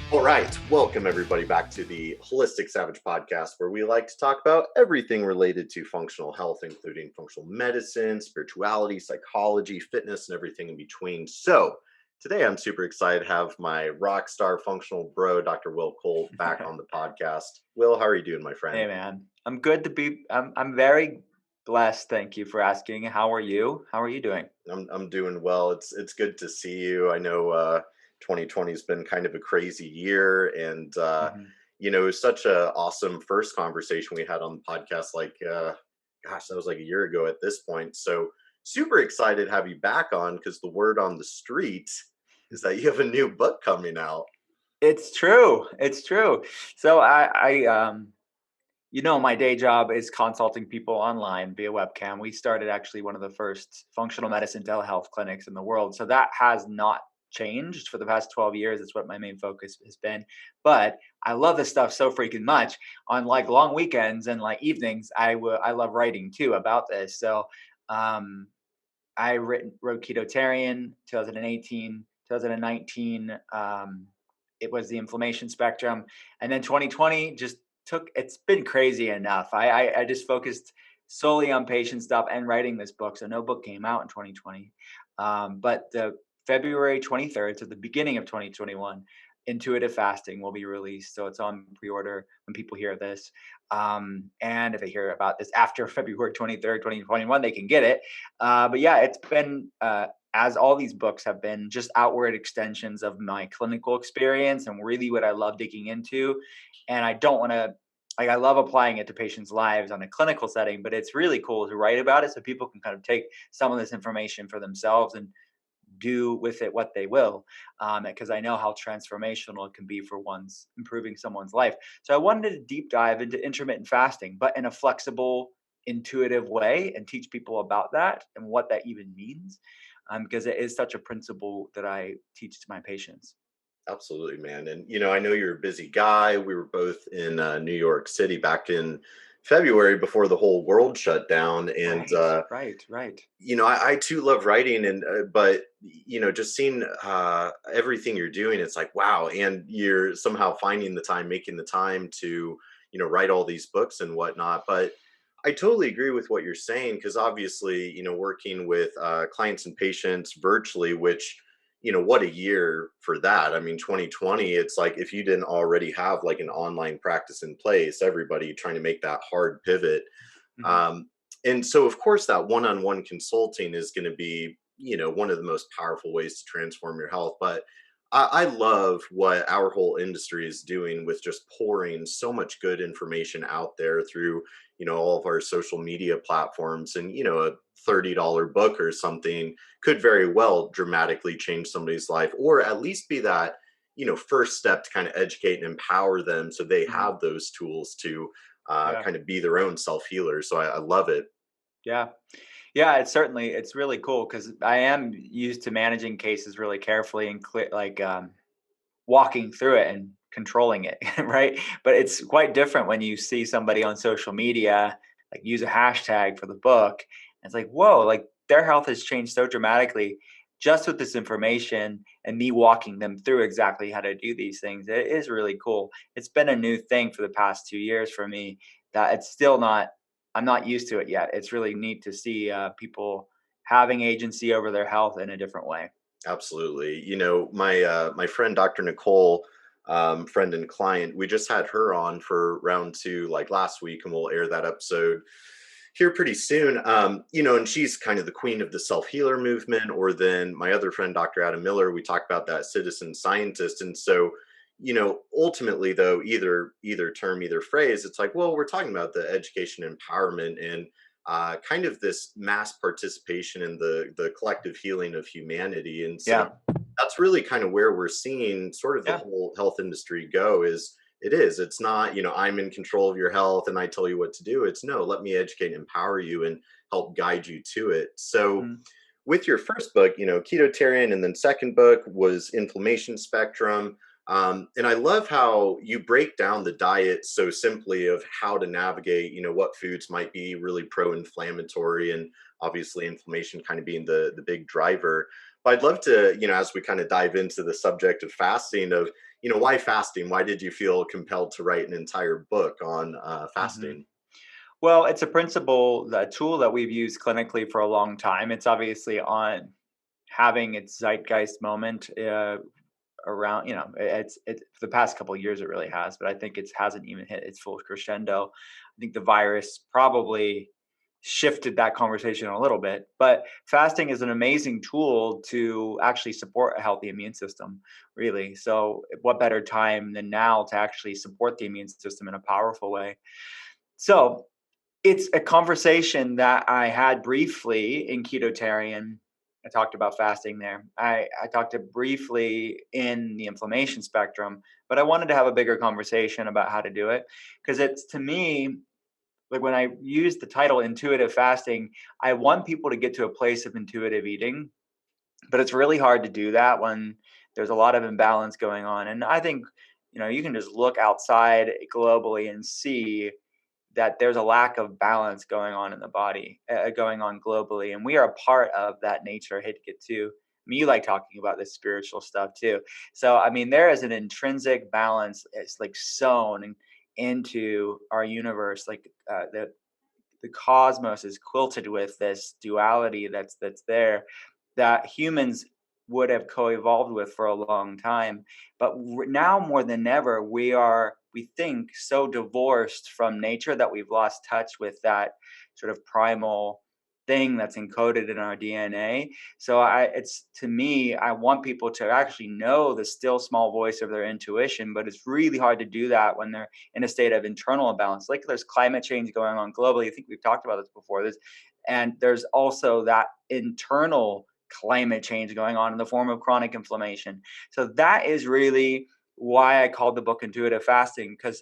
All right, welcome everybody back to the Holistic Savage podcast, where we like to talk about everything related to functional health, including functional medicine, spirituality, psychology, fitness, and everything in between. So today I'm super excited to have my rock star functional bro, Dr. Will Cole, back on the podcast. Will, how are you doing, my friend? Hey man, I'm good to be. I'm very blessed. Thank you for asking. How are you? How are you doing? I'm doing well. It's good to see you. I know 2020 has been kind of a crazy year, and Hmm. it was such a awesome first conversation we had on the podcast. Like, gosh, that was like a year ago at this point. So super excited to have you back on because the word on the street is that you have a new book coming out. It's true. It's true. So my day job is consulting people online via webcam. We started actually one of the first functional medicine telehealth clinics in the world. So that has not changed for the past 12 years. It's what my main focus has been. But I love this stuff so freaking much. On like long weekends and like evenings, I love writing too about this. So um, wrote Ketotarian 2018, 2019. It was the inflammation spectrum, and then 2020 just took. It's been crazy enough. I just focused solely on patient stuff and writing this book. So no book came out in 2020, but the February 23rd, so the beginning of 2021, intuitive fasting will be released. So it's on pre-order when people hear this. And if they hear about this after February 23rd, 2021, they can get it. But yeah, it's been, as all these books have been, just outward extensions of my clinical experience and really what I love digging into. And I don't want to, like, I love applying it to patients' lives on a clinical setting, but it's really cool to write about it so people can kind of take some of this information for themselves and do with it what they will, because I know how transformational it can be for one's improving someone's life. So I wanted to deep dive into intermittent fasting, but in a flexible, intuitive way, and teach people about that and what that even means, because it is such a principle that I teach to my patients. Absolutely, man. And I know you're a busy guy. We were both in New York City back in February before the whole world shut down, and Right, right, right. I too love writing, and but just seeing everything you're doing, it's like wow, and you're somehow finding the time, making the time to write all these books and whatnot. But I totally agree with what you're saying because obviously, working with clients and patients virtually, which what a year for that. I mean, 2020, it's like if you didn't already have like an online practice in place, everybody trying to make that hard pivot. Mhm. Um, and so, of course, that one-on-one consulting is going to be, one of the most powerful ways to transform your health. But I love what our whole industry is doing with just pouring so much good information out there through, all of our social media platforms. And, a $30 book or something could very well dramatically change somebody's life, or at least be that, first step to kind of educate and empower them so they Mhm. have those tools to Yeah, kind of be their own self healer. So I love it. yeah. Yeah, it's really cool because I am used to managing cases really carefully and walking through it and controlling it, right? But it's quite different when you see somebody on social media, like use a hashtag for the book. And it's like, whoa, like their health has changed so dramatically just with this information and me walking them through exactly how to do these things. It is really cool. It's been a new thing for the past 2 years for me that it's still not, I'm not used to it yet. It's really neat to see people having agency over their health in a different way. Absolutely. My friend Dr. Nicole, friend and client, we just had her on for round two like last week, and we'll air that episode here pretty soon. And she's kind of the queen of the self-healer movement. Or then my other friend, Dr. Adam Miller, we talked about that citizen scientist. And so, ultimately though, either term, either phrase, it's like, well, we're talking about the education empowerment and kind of this mass participation in the collective healing of humanity. And so Yeah. that's really kind of where we're seeing sort of the Yeah. whole health industry go. It's not I'm in control of your health and I tell you what to do. It's no, let me educate and empower you and help guide you to it. So Mhm. with your first book, Ketotarian, and then second book was Inflammation Spectrum. And I love how you break down the diet so simply of how to navigate, what foods might be really pro-inflammatory, and obviously inflammation kind of being the big driver. But I'd love to, as we kind of dive into the subject of fasting, of, why fasting? Why did you feel compelled to write an entire book on Mhm. fasting? Well, it's a principle, a tool that we've used clinically for a long time. It's obviously on having its zeitgeist moment around, it's for the past couple of years it really has, but I think it hasn't even hit its full crescendo. I think the virus probably shifted that conversation a little bit, but fasting is an amazing tool to actually support a healthy immune system, really. So what better time than now to actually support the immune system in a powerful way? So it's a conversation that I had briefly in Ketotarian. I talked about fasting there. I talked it briefly in the inflammation spectrum, but I wanted to have a bigger conversation about how to do it because it's, to me, like when I use the title intuitive fasting, I want people to get to a place of intuitive eating, but it's really hard to do that when there's a lot of imbalance going on. And I think, you can just look outside globally and see that there's a lack of balance going on in the body, going on globally, and we are a part of that nature. I hate to get too. I mean, you like talking about this spiritual stuff too. So, I mean, there is an intrinsic balance. It's like into our universe, like the cosmos is quilted with this duality that's there that humans would have co-evolved with for a long time, but now more than ever we think so divorced from nature that we've lost touch with that sort of primal thing that's encoded in our DNA. So it's, to me, I want people to actually know the still small voice of their intuition, but it's really hard to do that when they're in a state of internal imbalance. Like there's climate change going on globally. I think we've talked about this before. And there's also that internal climate change going on in the form of chronic inflammation. So that is really why I called the book Intuitive Fasting, because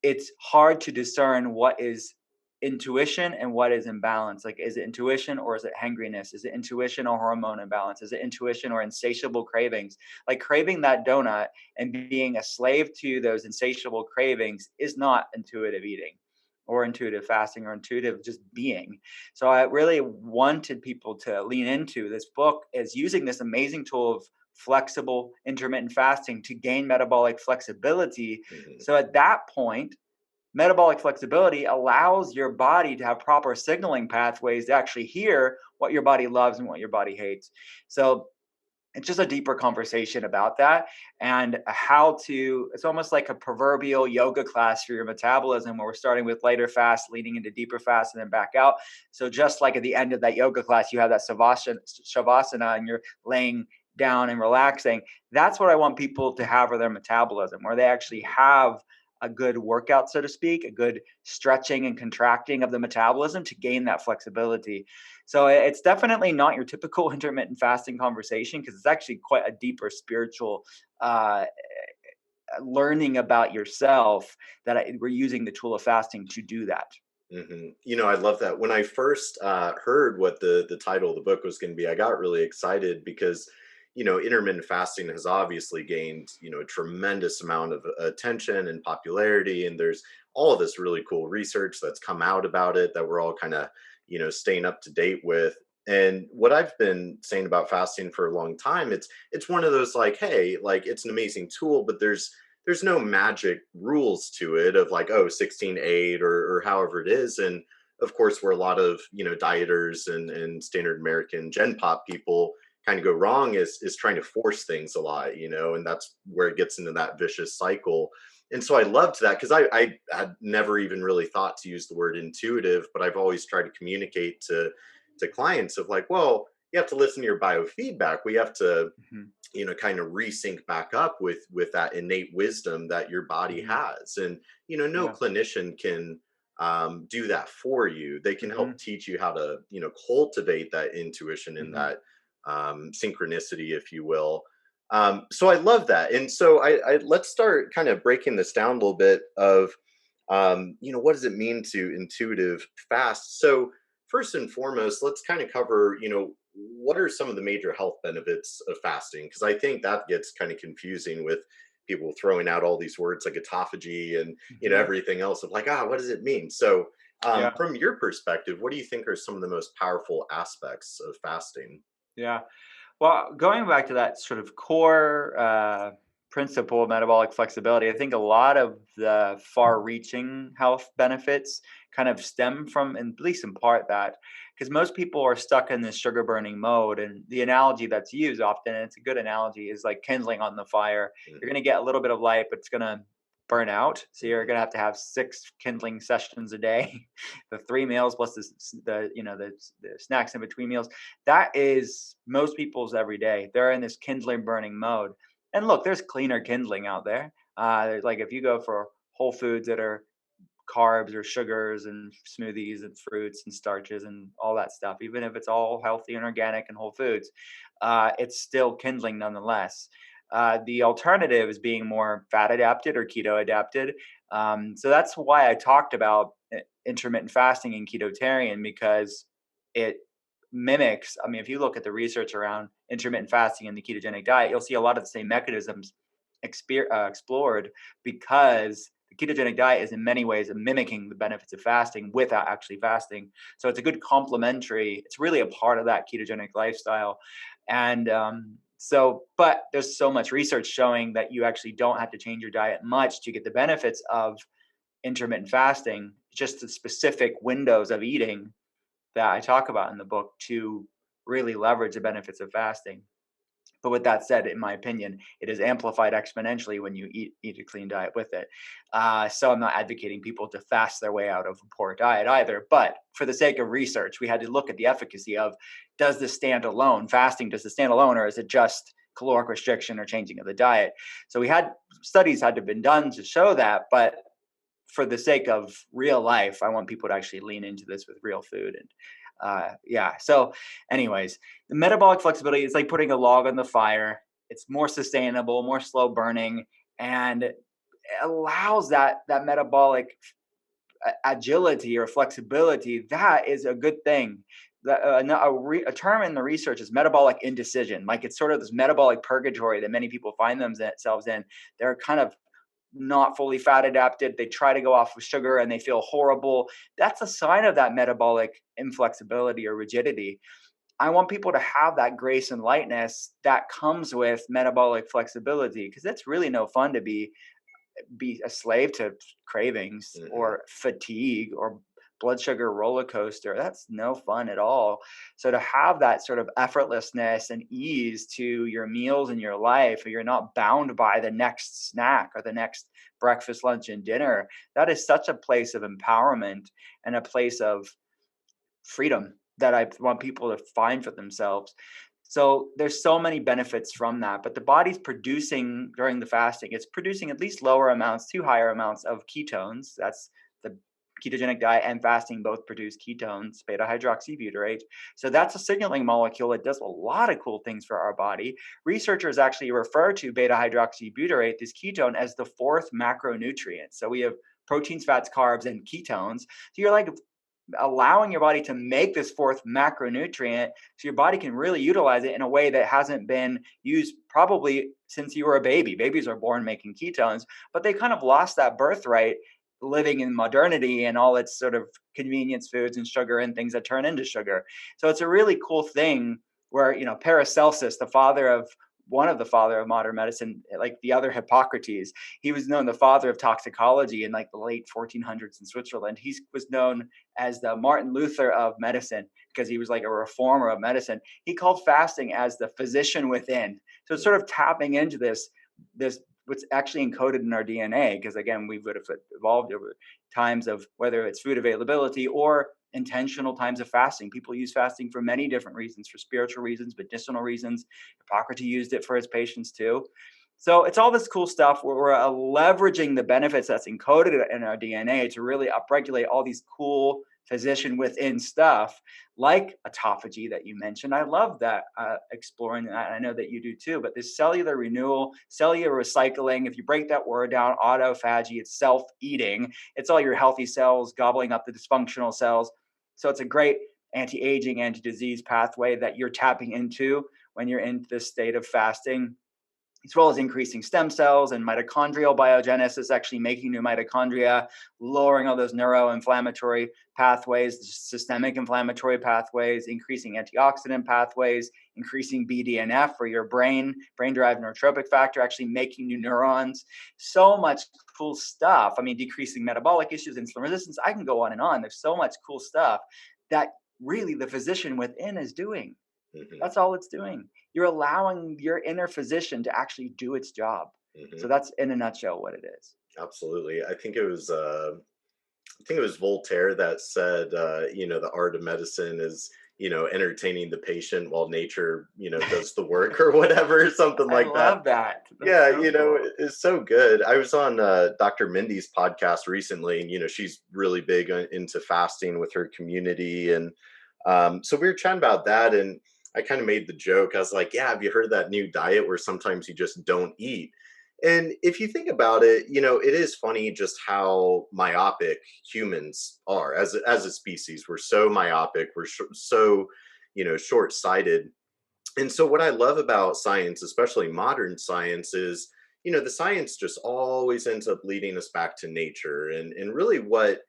it's hard to discern what is intuition and what is imbalance. Like, is it intuition or is it hangriness? Is it intuition or hormone imbalance? Is it intuition or insatiable cravings? Like craving that donut and being a slave to those insatiable cravings is not intuitive eating or intuitive fasting or intuitive just being. So I really wanted people to lean into this book as using this amazing tool of flexible intermittent fasting to gain metabolic flexibility. Mhm. So at that point, metabolic flexibility allows your body to have proper signaling pathways to actually hear what your body loves and what your body hates. So it's just a deeper conversation about that and how to, it's almost like a proverbial yoga class for your metabolism where we're starting with lighter fast, leading into deeper fast, and then back out. So just like at the end of that yoga class, you have that shavasana and you're laying down and relaxing. That's what I want people to have for their metabolism, where they actually have a good workout, so to speak, a good stretching and contracting of the metabolism to gain that flexibility. So it's definitely not your typical intermittent fasting conversation because it's actually quite a deeper spiritual uh, learning about yourself that we're using the tool of fasting to do that. I love that. When I first heard what the title of the book was going to be, I got really excited because, intermittent fasting has obviously gained, a tremendous amount of attention and popularity. And there's all of this really cool research that's come out about it that we're all kind of, staying up to date with. And what I've been saying about fasting for a long time, it's one of those like, hey, like it's an amazing tool, but there's no magic rules to it of like, oh, 16-8 or however it is. And of course, where a lot of, dieters and standard American Gen Pop people kind of go wrong is trying to force things a lot, and that's where it gets into that vicious cycle. And so I loved that because I had never even really thought to use the word intuitive, but I've always tried to communicate to clients of like, well, you have to listen to your biofeedback. We have to Hmm. kind of resync back up with that innate wisdom that your body Hmm. has. And no Yeah. clinician can do that for you. They can Hmm. help teach you how to cultivate that intuition and Hmm. that synchronicity, if you will. So I love that. And so I let's start kind of breaking this down a little bit of what does it mean to intuitive fast. So first and foremost, let's kind of cover what are some of the major health benefits of fasting? Because I think that gets kind of confusing with people throwing out all these words like autophagy and Hmm. everything else of like, what does it mean? So Yeah. from your perspective, what do you think are some of the most powerful aspects of fasting? Yeah. Well, going back to that sort of core principle of metabolic flexibility, I think a lot of the far-reaching health benefits kind of stem from, at least in part, that because most people are stuck in this sugar burning mode. And the analogy that's used often, and it's a good analogy, is like kindling on the fire. You're Hmm. going to get a little bit of light, but it's going to burn out. So you're Hmm. going to have 6 kindling sessions a day, the 3 meals plus the snacks in between meals. That is most people's every day. They're in this kindling burning mode. And look, there's cleaner kindling out there. Like if you go for whole foods that are carbs or sugars and smoothies and fruits and starches and all that stuff, even if it's all healthy and organic and whole foods, it's still kindling nonetheless. The alternative is being more fat adapted or keto adapted. So that's why I talked about intermittent fasting and ketotarian, because it mimics. I mean, if you look at the research around intermittent fasting and the ketogenic diet, you'll see a lot of the same mechanisms explored, because the ketogenic diet is in many ways mimicking the benefits of fasting without actually fasting. So it's a good complementary. It's really a part of that ketogenic lifestyle. And but there's so much research showing that you actually don't have to change your diet much to get the benefits of intermittent fasting, just the specific windows of eating that I talk about in the book to really leverage the benefits of fasting. But with that said, in my opinion, it is amplified exponentially when you eat a clean diet with it. So I'm not advocating people to fast their way out of a poor diet either. But for the sake of research, we had to look at the efficacy of, does this stand alone? Fasting, does it stand alone, or is it just caloric restriction or changing of the diet? So we had studies had to have been done to show that, but for the sake of real life, I want people to actually lean into this with real food. And yeah. So, anyways, the metabolic flexibility is like putting a log on the fire. It's more sustainable, more slow burning, and it allows that metabolic agility or flexibility. That is a good thing. A term in the research is metabolic indecision. Like it's sort of this metabolic purgatory that many people find themselves in. They're kind of not fully fat adapted. They try to go off of sugar and they feel horrible. That's a sign of that metabolic inflexibility or rigidity. I want people to have that grace and lightness that comes with metabolic flexibility, because it's really no fun to be a slave to cravings Hmm. or fatigue or blood sugar roller coaster. That's no fun at all. So to have that sort of effortlessness and ease to your meals in your life, or you're not bound by the next snack or the next breakfast, lunch, and dinner, that is such a place of empowerment and a place of freedom that I want people to find for themselves. So there's so many benefits from that, but the body's producing during the fasting, it's producing at least lower amounts to higher amounts of ketones. That's the ketogenic diet and fasting both produce ketones, beta hydroxybutyrate. So that's a signaling molecule that does a lot of cool things for our body. Researchers actually refer to beta hydroxybutyrate, this ketone, as the fourth macronutrient. So we have proteins, fats, carbs, and ketones. So you're like allowing your body to make this fourth macronutrient so your body can really utilize it in a way that hasn't been used probably since you were a baby. Babies are born making ketones, but they kind of lost that birthright living in modernity and all its sort of convenience foods and sugar and things that turn into sugar. So it's a really cool thing where, Paracelsus, the father of one of the father of modern medicine, like the other Hippocrates, he was known the father of toxicology in like the late 1400s in Switzerland. He was known as the Martin Luther of medicine because he was like a reformer of medicine. He called fasting as the physician within. So it's sort of tapping into this what's actually encoded in our DNA, because again, we would have evolved over times of whether it's food availability or intentional times of fasting. People use fasting for many different reasons, for spiritual reasons, medicinal reasons. Hippocrates used it for his patients too. So it's all this cool stuff where we're leveraging the benefits that's encoded in our DNA to really upregulate all these cool physician within stuff like autophagy that you mentioned. I love that, exploring that. I know that you do too, but this cellular renewal, cellular recycling, if you break that word down, autophagy, it's self-eating. It's all your healthy cells gobbling up the dysfunctional cells. So it's a great anti-aging, anti-disease pathway that you're tapping into when you're in this state of fasting. as well as increasing stem cells and mitochondrial biogenesis, actually making new mitochondria, lowering all those neuroinflammatory pathways, systemic inflammatory pathways, increasing antioxidant pathways, increasing BDNF for your brain-derived neurotrophic factor, actually making new neurons. So much cool stuff. I mean, decreasing metabolic issues, insulin resistance. I can go on and on. There's so much cool stuff that really the physician within is doing. Hmm. That's all it's doing. You're allowing your inner physician to actually do its job. So Hmm. that's in a nutshell what it is. Absolutely. I think it was Voltaire that said, the art of medicine is, entertaining the patient while nature, does the work or whatever, something I like that. love that. That's Yeah, so cool. it's so good. I was on Dr. Mindy's podcast recently, and she's really big into fasting with her community, and so we were chatting about that, and I kind of made the joke. I was like, "Yeah, have you heard that new diet where sometimes you just don't eat?" And if you think about it, it is funny just how myopic humans are as a species. We're so myopic. We're so short-sighted. And so what I love about science, especially modern science, is the science just always ends up leading us back to nature, and really what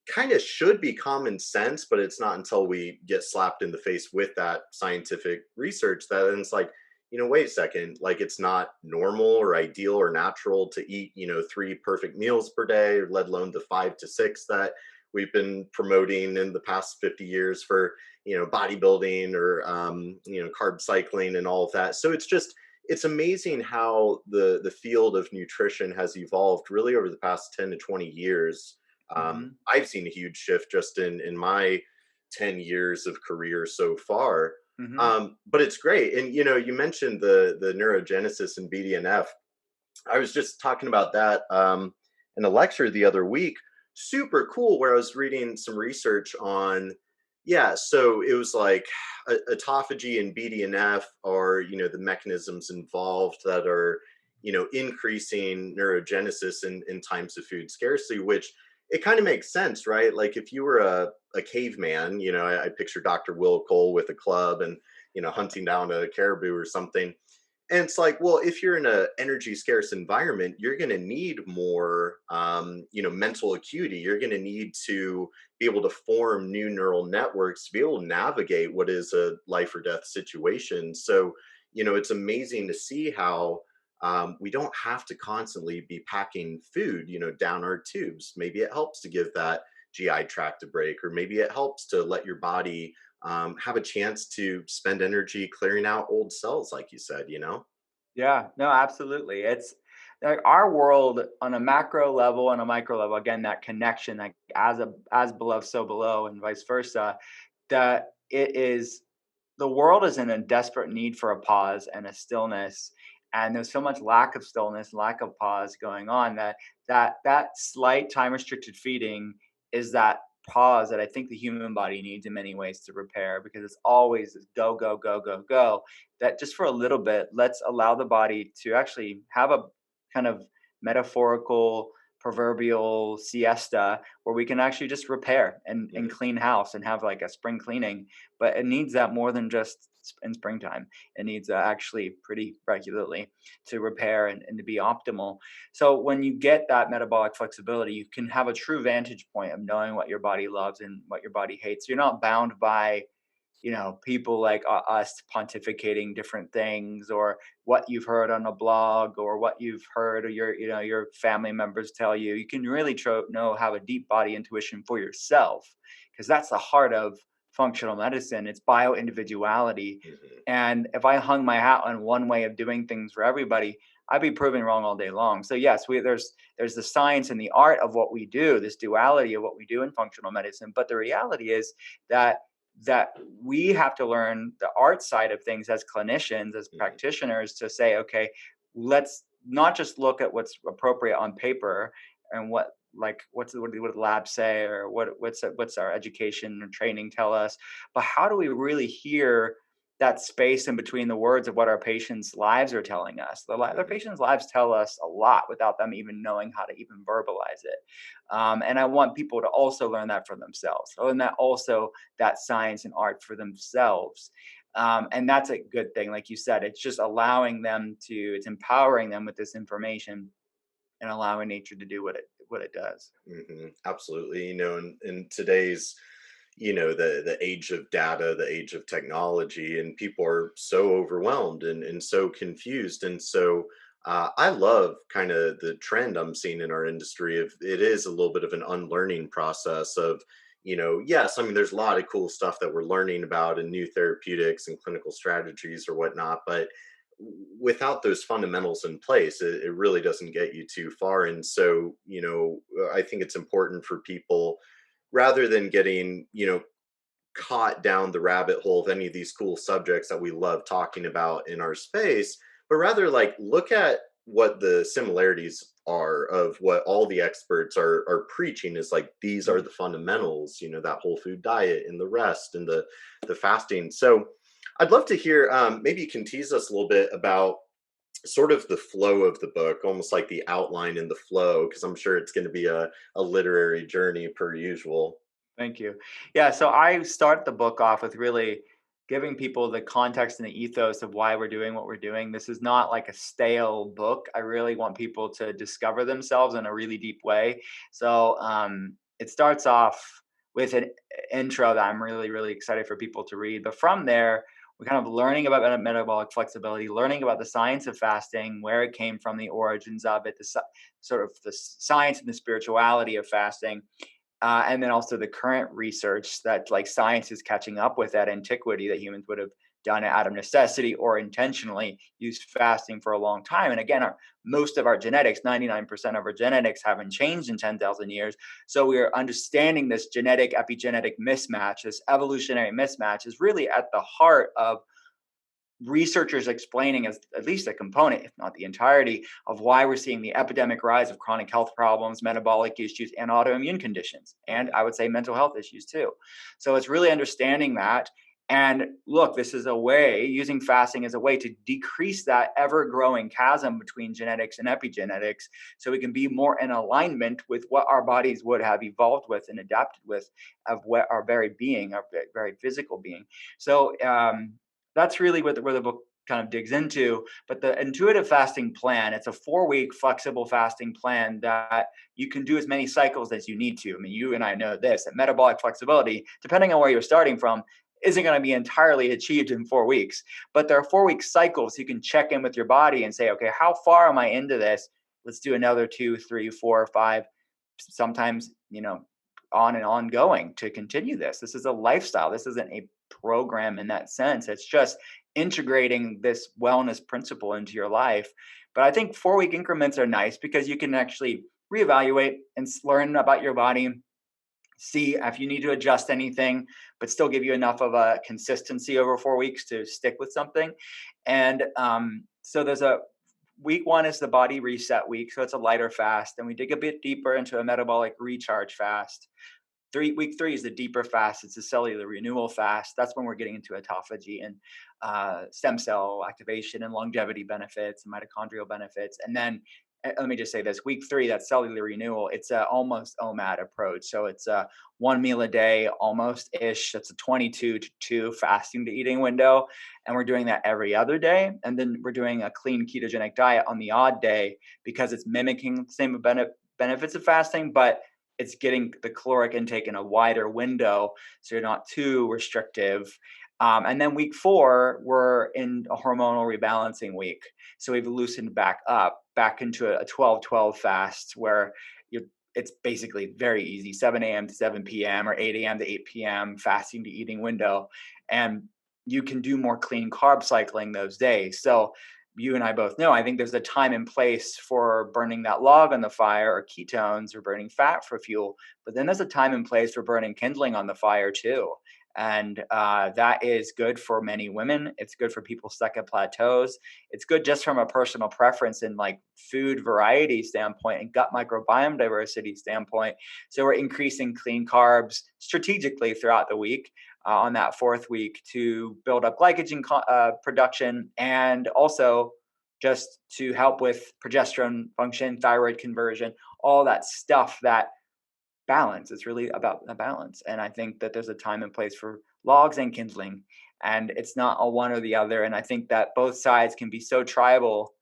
kind of should be common sense, but it's not until we get slapped in the face with that scientific research that then it's like, wait a second, like it's not normal or ideal or natural to eat, three perfect meals per day, let alone the 5 to 6 that we've been promoting in the past 50 years for, bodybuilding or, carb cycling and all of that. So it's amazing how the field of nutrition has evolved really over the past 10 to 20 years. Hmm. I've seen a huge shift just in my 10 years of career so far. Hmm. But it's great. And you mentioned the neurogenesis and BDNF. I was just talking about that in a lecture the other week. Super cool, where I was reading some research on, yeah, so it was like autophagy and BDNF are, the mechanisms involved that are, increasing neurogenesis in times of food scarcity, which it kind of makes sense, right? Like if you were a caveman, I picture Dr. Willcole with a club and, hunting down a caribou or something, and it's like, well, if you're in an energy scarce environment, you're going to need more, mental acuity. You're going to need to be able to form new neural networks to be able to navigate what is a life or death situation. So, it's amazing to see how we don't have to constantly be packing food, down our tubes. Maybe it helps to give that GI tract a break, or maybe it helps to let your body have a chance to spend energy clearing out old cells, like you said. Yeah, no, absolutely. It's like our world on a macro level and a micro level, again, that connection, like as below, so below, and vice versa, that it is the world is in a desperate need for a pause and a stillness. And there's so much lack of stillness, lack of pause going on that slight time restricted feeding is that pause that I think the human body needs in many ways to repair, because it's always this go, go, go, go, go. That just for a little bit, let's allow the body to actually have a kind of metaphorical proverbial siesta where we can actually just repair and Mhm. clean house and have like a spring cleaning. But it needs that more than just in springtime. It needs actually pretty regularly to repair and to be optimal. So when you get that metabolic flexibility, you can have a true vantage point of knowing what your body loves and what your body hates. You're not bound by people like us pontificating different things, or what you've heard on a blog, or what you've heard or your family members tell you. You can really have a deep body intuition for yourself, because that's the heart of functional medicine. It's bio individuality. Mhm. And if I hung my hat on one way of doing things for everybody, I'd be proven wrong all day long. So yes, there's the science and the art of what we do, this duality of what we do in functional medicine. But the reality is that that we have to learn the art side of things as clinicians, as Mhm. practitioners, to say, okay, let's not just look at what's appropriate on paper and what do the labs say, or what's our education and training tell us, but how do we really hear that space in between the words of what our patients' lives are telling us. Their Mhm. patients' lives tell us a lot without them even knowing how to even verbalize it. And I want people to also learn that for themselves. And that also that science and art for themselves. And that's a good thing. Like you said, it's just allowing them to, it's empowering them with this information and allowing nature to do what it does. Absolutely. In today's, the age of data, the age of technology, and people are so overwhelmed and so confused. And so I love kind of the trend I'm seeing in our industry of it is a little bit of an unlearning process of, yes, I mean, there's a lot of cool stuff that we're learning about and new therapeutics and clinical strategies or whatnot, but without those fundamentals in place, it really doesn't get you too far. And so, I think it's important for people rather than getting, caught down the rabbit hole of any of these cool subjects that we love talking about in our space, but rather like look at what the similarities are of what all the experts are preaching is like these are the fundamentals, that whole food diet and the rest and the fasting. So I'd love to hear maybe you can tease us a little bit about sort of the flow of the book, almost like the outline and the flow, because I'm sure it's going to be a literary journey per usual. Thank you. Yeah, so I start the book off with really giving people the context and the ethos of why we're doing what we're doing. This is not like a stale book. I really want people to discover themselves in a really deep way. So it starts off with an intro that I'm really, really excited for people to read. But from there, we're kind of learning about metabolic flexibility, learning about the science of fasting, where it came from, the origins of it, sort of the science and the spirituality of fasting, and then also the current research that like science is catching up with that antiquity that humans would have done it out of necessity or intentionally used fasting for a long time. And again, most of our genetics, 99% of our genetics haven't changed in 10,000 years. So we are understanding this genetic epigenetic mismatch, this evolutionary mismatch is really at the heart of researchers explaining as at least a component, if not the entirety, of why we're seeing the epidemic rise of chronic health problems, metabolic issues, and autoimmune conditions. And I would say mental health issues too. So it's really understanding that. And look, this is a way, using fasting as a way to decrease that ever growing chasm between genetics and epigenetics so we can be more in alignment with what our bodies would have evolved with and adapted with of what our very being, our very physical being. So, that's really what where the book kind of digs into. But the intuitive fasting plan, it's a 4-week flexible fasting plan that you can do as many cycles as you need to. I mean, you and I know this, that metabolic flexibility, depending on where you're starting from, isn't going to be entirely achieved in 4 weeks. But there are 4-week cycles. You can check in with your body and say, okay, how far am I into this? Let's do another 2, 3, 4, 5, sometimes, on and ongoing to continue this. This is a lifestyle. This isn't a program in that sense. It's just integrating this wellness principle into your life. But I think 4-week increments are nice because you can actually reevaluate and learn about your body, see if you need to adjust anything, but still give you enough of a consistency over 4 weeks to stick with something. And so there's a week 1 is the body reset week. So it's a lighter fast. And we dig a bit deeper into a metabolic recharge fast. Week 3 is the deeper fast. It's a cellular renewal fast. That's when we're getting into autophagy and stem cell activation and longevity benefits and mitochondrial benefits. And then let me just say this: week 3, that cellular renewal, it's a almost OMAD approach. So it's a 1 meal a day, almost ish. That's a 22 to 2 fasting to eating window. And we're doing that every other day. And then we're doing a clean ketogenic diet on the odd day because it's mimicking the same benefits of fasting, but it's getting the caloric intake in a wider window, so you're not too restrictive. And then week 4, we're in a hormonal rebalancing week. So we've loosened back into a 12-12 fast where it's basically very easy, 7 a.m. to 7 p.m. or 8 a.m. to 8 p.m. fasting to eating window. And you can do more clean carb cycling those days. So you and I both know, I think there's a time and place for burning that log on the fire or ketones or burning fat for fuel. But then there's a time and place for burning kindling on the fire too. And that is good for many women. It's good for people stuck at plateaus. It's good just from a personal preference and like food variety standpoint and gut microbiome diversity standpoint. So we're increasing clean carbs strategically throughout the week on that 4th week to build up glycogen production and also just to help with progesterone function, thyroid conversion, all that stuff that balance. It's really about a balance. And I think that there's a time and place for logs and kindling. and it's not a one or the other. And I think that both sides can be so tribal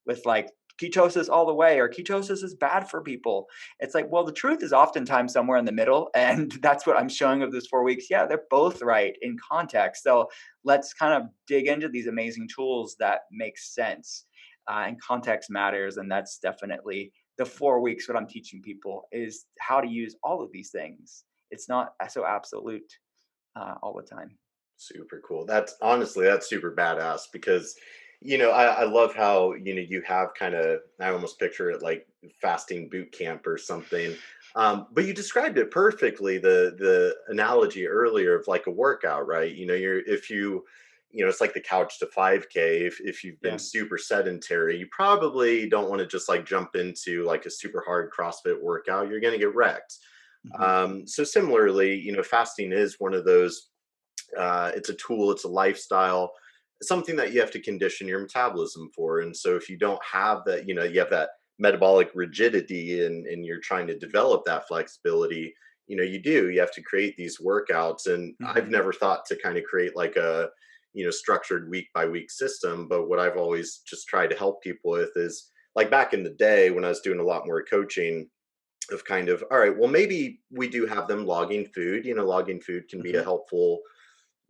with like ketosis all the way or ketosis is bad for people. It's like, well, the truth is oftentimes somewhere in the middle. And that's what I'm showing of this 4 weeks. Yeah, they're both right in context. So let's kind of dig into these amazing tools that make sense. And context matters. And that's definitely the 4 weeks. What I'm teaching people is how to use all of these things. It's not so absolute all the time. Super cool. That's honestly, that's super badass because, I love how, you have kind of, I almost picture it like fasting boot camp or something. But you described it perfectly, the analogy earlier of like a workout, right? If it's like the couch to 5K. If you've been Yeah. super sedentary, you probably don't want to just like jump into like a super hard CrossFit workout. You're going to get wrecked. Hmm. So similarly, fasting is one of those, it's a tool, it's a lifestyle, something that you have to condition your metabolism for. And so if you don't have that, you have that metabolic rigidity and you're trying to develop that flexibility, you have to create these workouts. And I've Hmm. never thought to kind of create like a, structured week by week system. But what I've always just tried to help people with is like back in the day when I was doing a lot more coaching, of kind of, all right, well, maybe we do have them logging food. Logging food can be a Hmm. helpful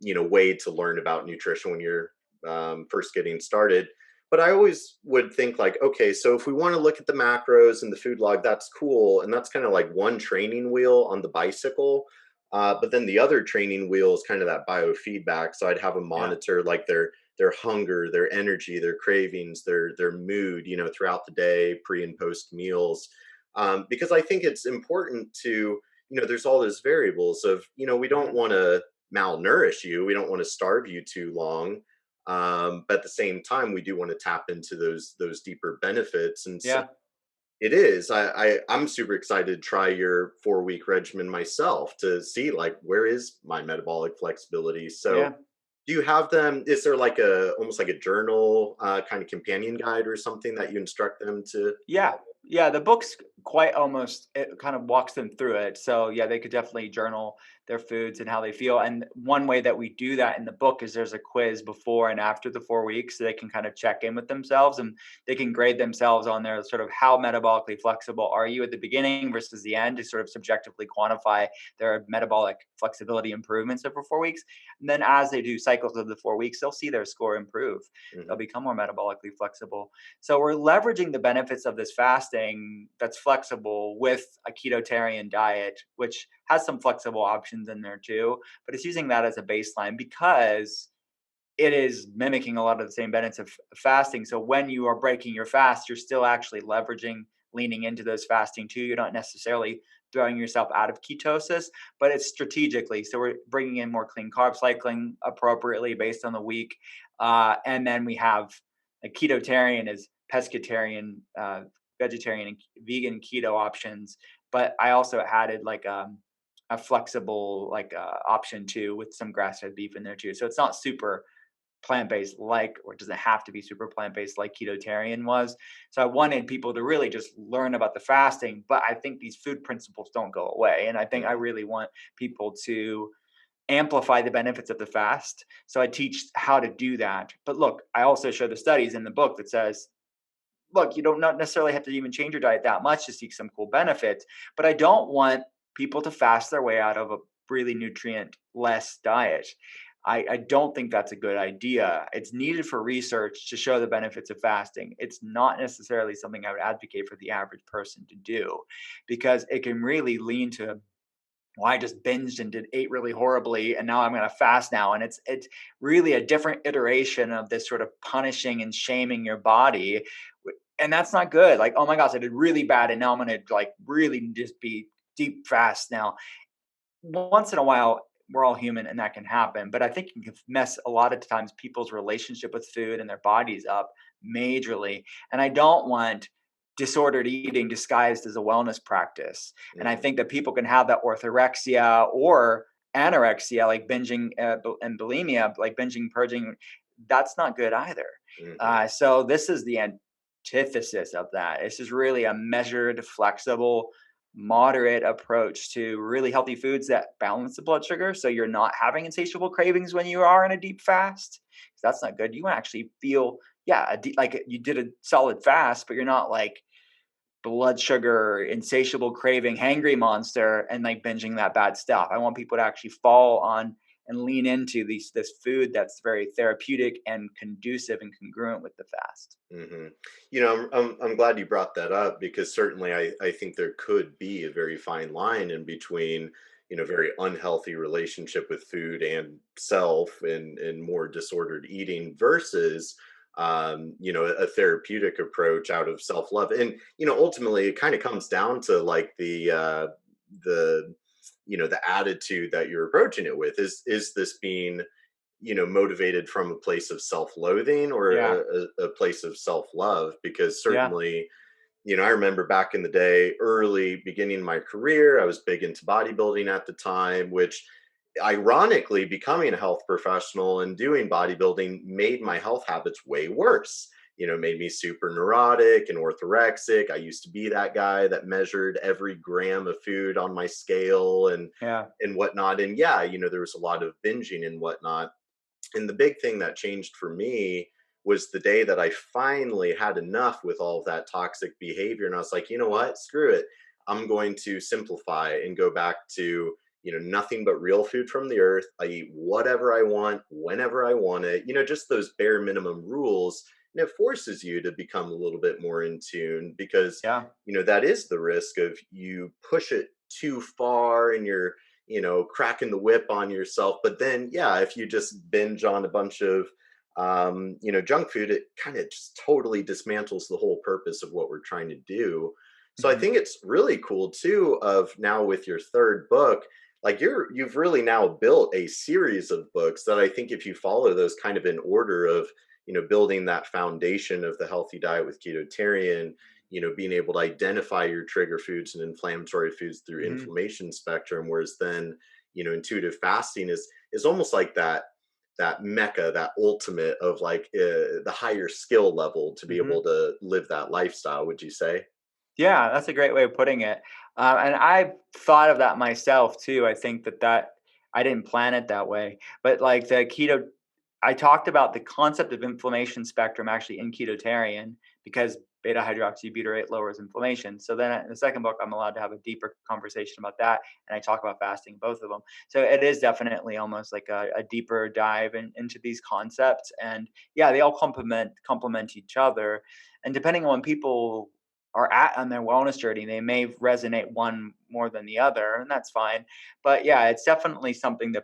way to learn about nutrition when you're first getting started. But I always would think like, okay, so if we want to look at the macros and the food log, that's cool, and that's kind of like one training wheel on the bicycle. But then the other training wheel is kind of that biofeedback. So I'd have a Yeah. monitor like their hunger, their energy, their cravings, their mood, throughout the day, pre and post meals, because I think it's important to, there's all those variables of, we don't Hmm. want to malnourish you. We don't want to starve you too long. But at the same time, we do want to tap into those deeper benefits. And so Yeah. it is. I'm super excited to try your 4 week regimen myself to see like where is my metabolic flexibility. So Yeah. do you have them? Is there like a almost like a journal kind of companion guide or something that you instruct them to Yeah. follow? Yeah, the book's quite almost it kind of walks them through it. So yeah, they could definitely journal their foods and how they feel. And one way that we do that in the book is there's a quiz before and after the 4 weeks so they can kind of check in with themselves and they can grade themselves on their sort of how metabolically flexible are you at the beginning versus the end to sort of subjectively quantify their metabolic flexibility improvements over 4 weeks. And then as they do cycles of the 4 weeks, they'll see their score improve. They'll Mhm. become more metabolically flexible. So we're leveraging the benefits of this fasting that's flexible with a ketotarian diet, which has some flexible options in there too. But it's using that as a baseline because it is mimicking a lot of the same benefits of fasting. So when you are breaking your fast, you're still actually leveraging, leaning into those fasting too. You're not necessarily throwing yourself out of ketosis, but it's strategically. So we're bringing in more clean carb cycling appropriately based on the week. And then we have a ketotarian is pescatarian, vegetarian, and vegan keto options. But I also added like a flexible like option too with some grass-fed beef in there too. So it's not super plant-based like, or it doesn't have to be super plant-based like ketotarian was. So I wanted people to really just learn about the fasting, but I think these food principles don't go away. And I think I Mhm. really want people to amplify the benefits of the fast. So I teach how to do that. But look, I also show the studies in the book that says, look, you don't not necessarily have to even change your diet that much to seek some cool benefits. But I don't want people to fast their way out of a really nutrient less diet. I don't think that's a good idea. It's needed for research to show the benefits of fasting. It's not necessarily something I would advocate for the average person to do because it can really lean to, well, I just binged and did ate really horribly, and now I'm going to fast now. And it's really a different iteration of this sort of punishing and shaming your body, and that's not good. Like, oh my gosh, I did really bad, and now I'm going to like really just be deep fast now. Once in a while, we're all human, and that can happen. But I think it can mess a lot of times people's relationship with food and their bodies up majorly. And I don't want disordered eating disguised as a wellness practice. And I Mhm. think that people can have that orthorexia or anorexia, like binging and bulimia, like binging, purging. That's not good either. Mhm. So this is the antithesis of that. This is really a measured, flexible, moderate approach to really healthy foods that balance the blood sugar. So you're not having insatiable cravings when you are in a deep fast. 'Cause that's not good. You want to actually feel, yeah, like you did a solid fast, but you're not like blood sugar, insatiable craving, hangry monster, and like binging that bad stuff. I want people to actually fall on and lean into this food that's very therapeutic and conducive and congruent with the fast. Hmm. I'm glad you brought that up because certainly I think there could be a very fine line in between, very unhealthy relationship with food and self and more disordered eating versus, a therapeutic approach out of self-love. And, ultimately it kind of comes down to like the, the attitude that you're approaching it with. Is this being motivated from a place of self-loathing or Yeah. a place of self-love? Because Yeah. certainly, I remember back in the day, early beginning my career, I was big into bodybuilding at the time, which ironically, becoming a health professional and doing bodybuilding made my health habits way worse. Made me super neurotic and orthorexic. I used to be that guy that measured every gram of food on my scale Yeah. and whatnot. And yeah, there was a lot of binging and whatnot. And the big thing that changed for me was the day that I finally had enough with all of that toxic behavior. And I was like, you know what? Screw it. I'm going to simplify and go back to, nothing but real food from the earth. I eat whatever I want, whenever I want it, just those bare minimum rules. And it forces you to become a little bit more in tune because, Yeah. that is the risk of you push it too far and you're cracking the whip on yourself. But then, yeah, if you just binge on a bunch of, junk food, it kind of just totally dismantles the whole purpose of what we're trying to do. So I Mhm. think it's really cool too, of now with your third book, like you've really now built a series of books that I think if you follow those kind of in order of, building that foundation of the healthy diet with Ketotarian, being able to identify your trigger foods and inflammatory foods through Mhm. inflammation spectrum, whereas then, intuitive fasting is almost like that mecca, that ultimate of like the higher skill level to be able Mhm. to live that lifestyle. Would you say? Yeah, that's a great way of putting it. And I've thought of that myself too. I think that I didn't plan it that way, but like the keto, I talked about the concept of inflammation spectrum actually in Ketotarian because beta hydroxybutyrate lowers inflammation. So then in the second book, I'm allowed to have a deeper conversation about that, and I talk about fasting, both of them. So it is definitely almost like a deeper dive into these concepts, and yeah, they all complement each other, and depending on people are at on their wellness journey, they may resonate one more than the other, and that's fine. But yeah, it's definitely something that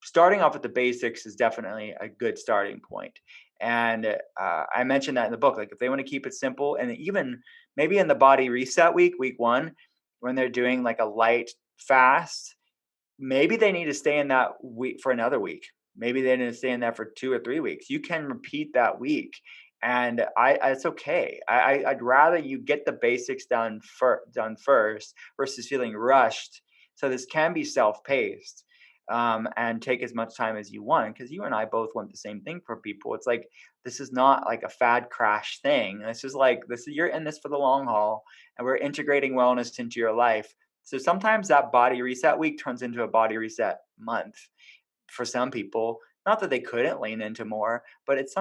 starting off with the basics is definitely a good starting point. And I mentioned that in the book. Like if they want to keep it simple, and even maybe in the body reset week, week one, when they're doing like a light fast, maybe they need to stay in that week for another week. Maybe they need to stay in that for 2 or 3 weeks. You can repeat that week, and it's okay. I'd rather you get the basics done first versus feeling rushed. So this can be self-paced, and take as much time as you want, because you and I both want the same thing for people. It's like this is not like a fad crash thing. This is like this. You're in this for the long haul, and we're integrating wellness into your life. So sometimes that body reset week turns into a body reset month for some people. Not that they couldn't lean into more, but it's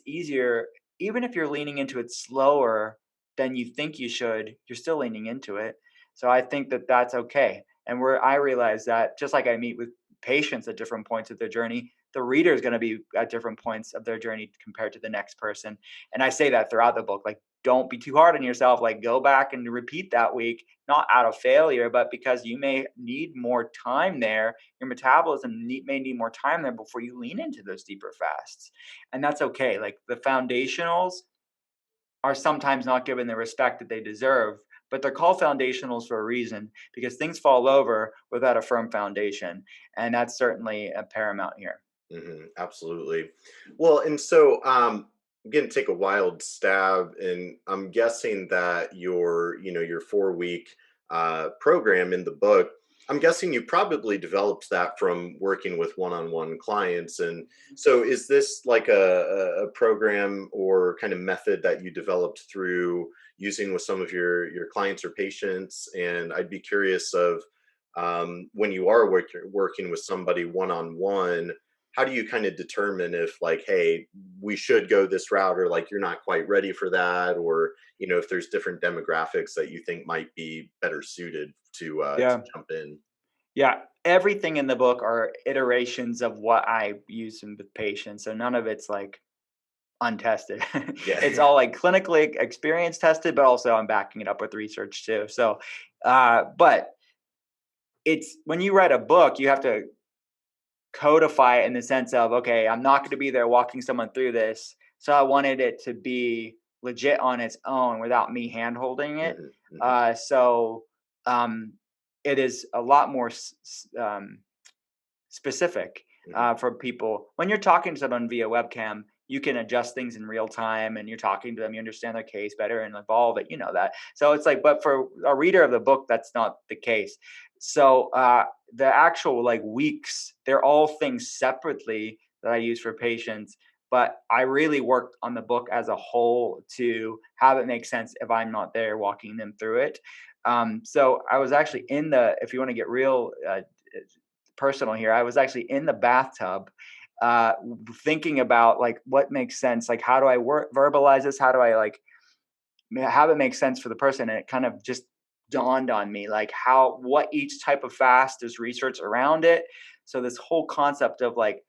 easier, even if you're leaning into it slower than you think you should, you're still leaning into it. So I think that that's okay. And where I realize that just like I meet with patients at different points of their journey, the reader is going to be at different points of their journey compared to the next person. And I say that throughout the book, like, don't be too hard on yourself. Like, go back and repeat that week, not out of failure, but because you may need more time there. Your metabolism may need more time there before you lean into those deeper fasts. And that's okay. Like, the foundationals are sometimes not given the respect that they deserve, but they're called foundationals for a reason because things fall over without a firm foundation. And that's certainly a paramount here. Absolutely. Well, and so I'm going to take a wild stab, and I'm guessing that your 4 week program in the book, I'm guessing you probably developed that from working with one-on-one clients. And so is this like a program or kind of method that you developed through using with some of your clients or patients? And I'd be curious of when you are working with somebody one-on-one, how do you kind of determine if like, hey, we should go this route, or like you're not quite ready for that, or if there's different demographics that you think might be better suited to Yeah. jump in. Yeah. Everything in the book are iterations of what I use in with patients. So none of it's like untested. Yeah. It's all like clinically experience tested, but also I'm backing it up with research too. So, but it's when you write a book, you have to codify it in the sense of, okay, I'm not going to be there walking someone through this. So I wanted it to be legit on its own without me hand holding it. Hmm. Hmm. So um, it is a lot more specific Hmm. for people. When you're talking to someone via webcam, you can adjust things in real time and you're talking to them, you understand their case better and evolve it, you know that. So it's like, but for a reader of the book, that's not the case. So the actual like weeks, they're all things separately that I use for patients. But I really worked on the book as a whole to have it make sense if I'm not there walking them through it. So I was actually if you want to get real personal here, I was actually in the bathtub uh thinking about like what makes sense, like how do I verbalize this, how do I like have it make sense for the person, and it kind of just dawned on me like how what each type of fast, there's research around it. So this whole concept of like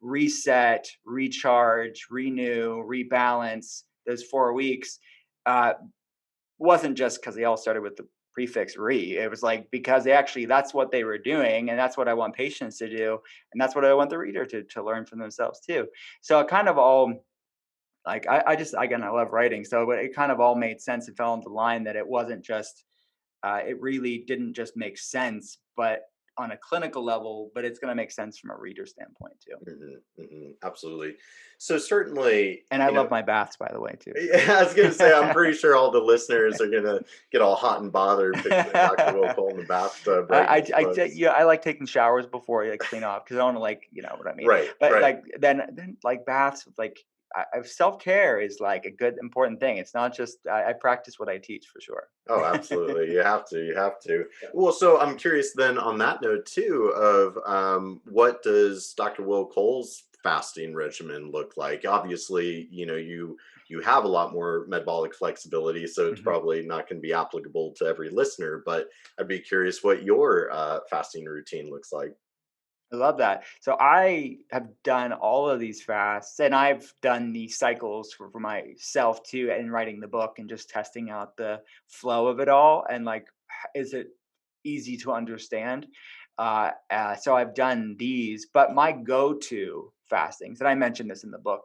reset, recharge, renew, rebalance, those 4 weeks, uh wasn't just because they all started with the prefix re. It was like because they actually that's what they were doing, and that's what I want patients to do, and that's what I want the reader to learn from themselves too. So it kind of all like I just again I love writing, so it kind of all made sense and fell into line that it wasn't just it really didn't just make sense, but on a clinical level, but it's going to make sense from a reader standpoint too. Hmm. Hmm. Absolutely. So certainly, And I love my baths, by the way, too. So. yeah, I was gonna say, I'm pretty sure all the listeners are gonna get all hot and bothered picturing Dr. Will Cole in the bathtub writing his books. Yeah, I like taking showers before I like, clean off because I want to like, you know what I mean. Right, But right. like then like baths, like self care is like a good important thing. It's not just I practice what I teach for sure. Oh, absolutely. You have to. You have to. Well, so I'm curious then on that note too of what does Dr. Will Cole's fasting regimen look like? Obviously, you have a lot more metabolic flexibility, so it's Mhm. probably not going to be applicable to every listener. But I'd be curious what your fasting routine looks like. I love that. So I have done all of these fasts and I've done these cycles for myself too, in writing the book and just testing out the flow of it all. And like, is it easy to understand? So I've done these, but my go-to fastings, and I mentioned this in the book,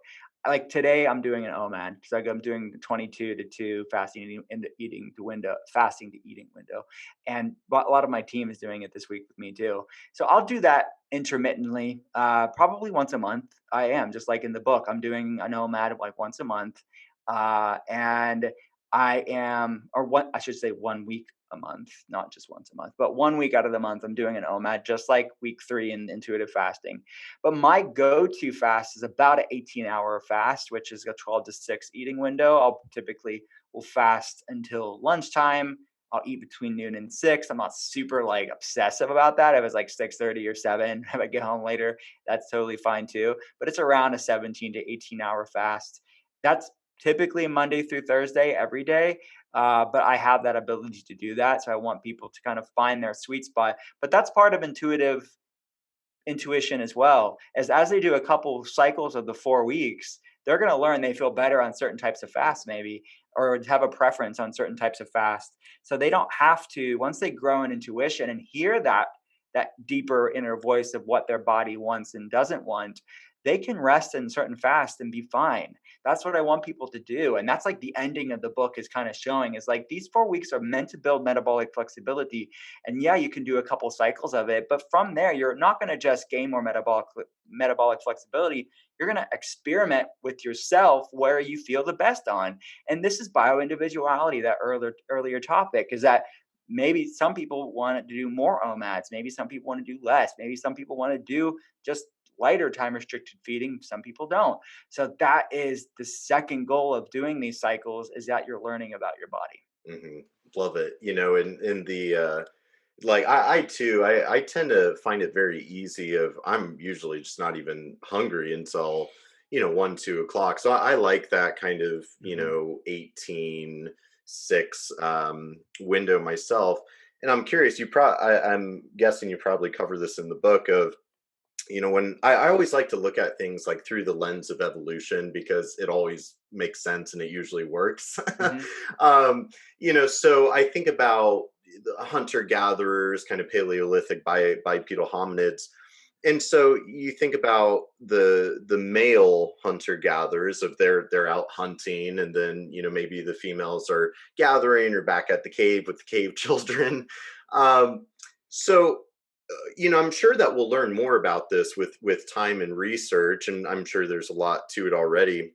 like today I'm doing an OMAD because like I'm doing 22 to 2 fasting in the eating the window, fasting to eating window. And but a lot of my team is doing it this week with me too. So I'll do that intermittently, probably once a month. I am just like in the book. I'm doing a nomad like once a month, and I am, or what I should say, 1 week a month, not just once a month, but 1 week out of the month, I'm doing an OMAD, just like week 3 in intuitive fasting. But my go-to fast is about an 18-hour fast, which is a 12 to 6 eating window. I'll typically will fast until lunchtime. I'll eat between noon and 6. I'm not super like obsessive about that. If it's like 6:30 or 7, if I get home later, that's totally fine too. But it's around a 17 to 18-hour fast. That's typically Monday through Thursday every day. But I have that ability to do that. So I want people to kind of find their sweet spot. But that's part of intuition as well, as they do a couple cycles of the 4 weeks, they're going to learn they feel better on certain types of fast maybe, or have a preference on certain types of fast. So they don't have to, once they grow in intuition and hear that deeper inner voice of what their body wants and doesn't want, they can rest in certain fast and be fine. That's what I want people to do. And that's like the ending of the book is kind of showing is like these 4 weeks are meant to build metabolic flexibility. And yeah, you can do a couple cycles of it, but from there, you're not going to just gain more metabolic flexibility. You're going to experiment with yourself where you feel the best on. And this is bio individuality. That earlier topic is that maybe some people want to do more OMADs. Maybe some people want to do less. Maybe some people want to do just lighter time restricted feeding. Some people don't. So that is the second goal of doing these cycles, is that you're learning about your body. Hmm. Love it. In the like I too, I tend to find it very easy of I'm usually just not even hungry until 1, 2 o'clock. So I like that kind of Mhm. 18-6 window myself. And I'm curious, I'm guessing you probably cover this in the book of when I always like to look at things like through the lens of evolution because it always makes sense and it usually works. Mhm. um, so I think about the hunter gatherers, kind of Paleolithic bipedal hominids. And so you think about the male hunter gatherers of they're out hunting, and then maybe the females are gathering or back at the cave with the cave children. Um, so I'm sure that we'll learn more about this with time and research, and I'm sure there's a lot to it already.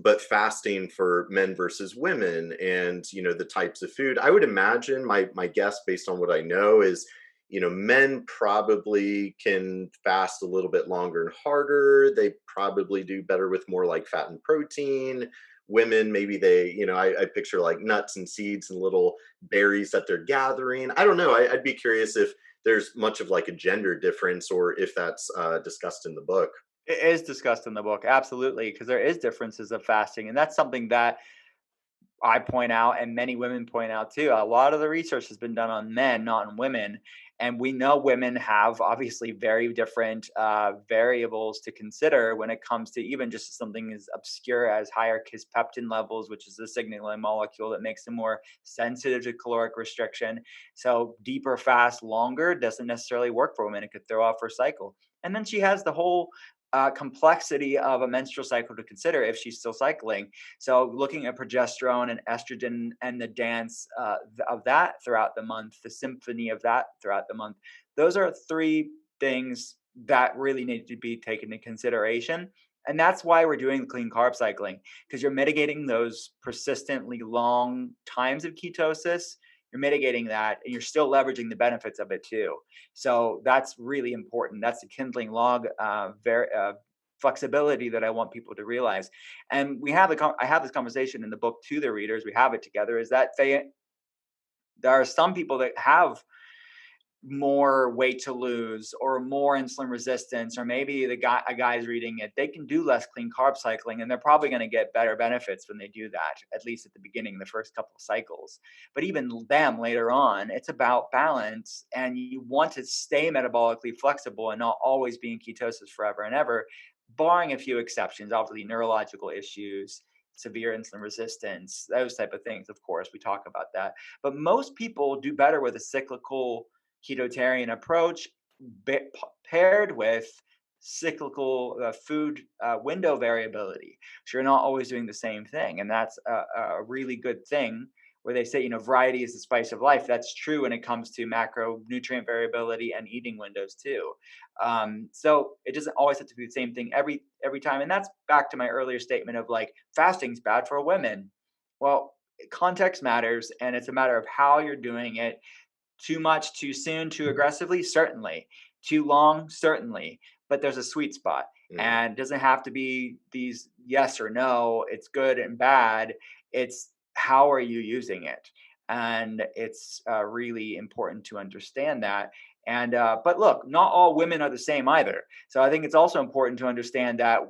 But fasting for men versus women, and the types of food, I would imagine my guess based on what I know is, men probably can fast a little bit longer and harder. They probably do better with more like fat and protein. Women, maybe they, I picture like nuts and seeds and little berries that they're gathering. I don't know. I'd be curious if there's much of like a gender difference or if that's discussed in the book. It is discussed in the book, absolutely, because there is differences of fasting, and that's something that I point out and many women point out too. A lot of the research has been done on men, not on women. And we know women have obviously very different variables to consider when it comes to even just something as obscure as higher kisspeptin levels, which is the signaling molecule that makes them more sensitive to caloric restriction. So deeper fast longer doesn't necessarily work for women. It could throw off her cycle. And then she has the whole complexity of a menstrual cycle to consider if she's still cycling. So looking at progesterone and estrogen and the dance of that throughout the month, the symphony of that throughout the month, those are three things that really need to be taken into consideration. And that's why we're doing the clean carb cycling, because you're mitigating those persistently long times of ketosis. You're mitigating that and you're still leveraging the benefits of it too. So that's really important. That's the kindling log flexibility that I want people to realize. And I have this conversation in the book to the readers. We have it together. Is that there are some people that have more weight to lose or more insulin resistance, or maybe a guy's reading it, they can do less clean carb cycling and they're probably going to get better benefits when they do that, at least at the beginning, the first couple of cycles. But even them later on, it's about balance, and you want to stay metabolically flexible and not always be in ketosis forever and ever, barring a few exceptions, obviously neurological issues, severe insulin resistance, those type of things. Of course, we talk about that. But most people do better with a cyclical Ketotarian approach paired with cyclical food window variability. So you're not always doing the same thing. And that's a really good thing where they say, variety is the spice of life. That's true when it comes to macronutrient variability and eating windows too. So it doesn't always have to be the same thing every time. And that's back to my earlier statement of like fasting's bad for women. Well, context matters, and it's a matter of how you're doing it. Too much, too soon, too aggressively? Certainly. Too long? Certainly. But there's a sweet spot. Mm. And it doesn't have to be these yes or no. It's good and bad. It's how are you using it? And it's really important to understand that. And but look, not all women are the same either. So I think it's also important to understand that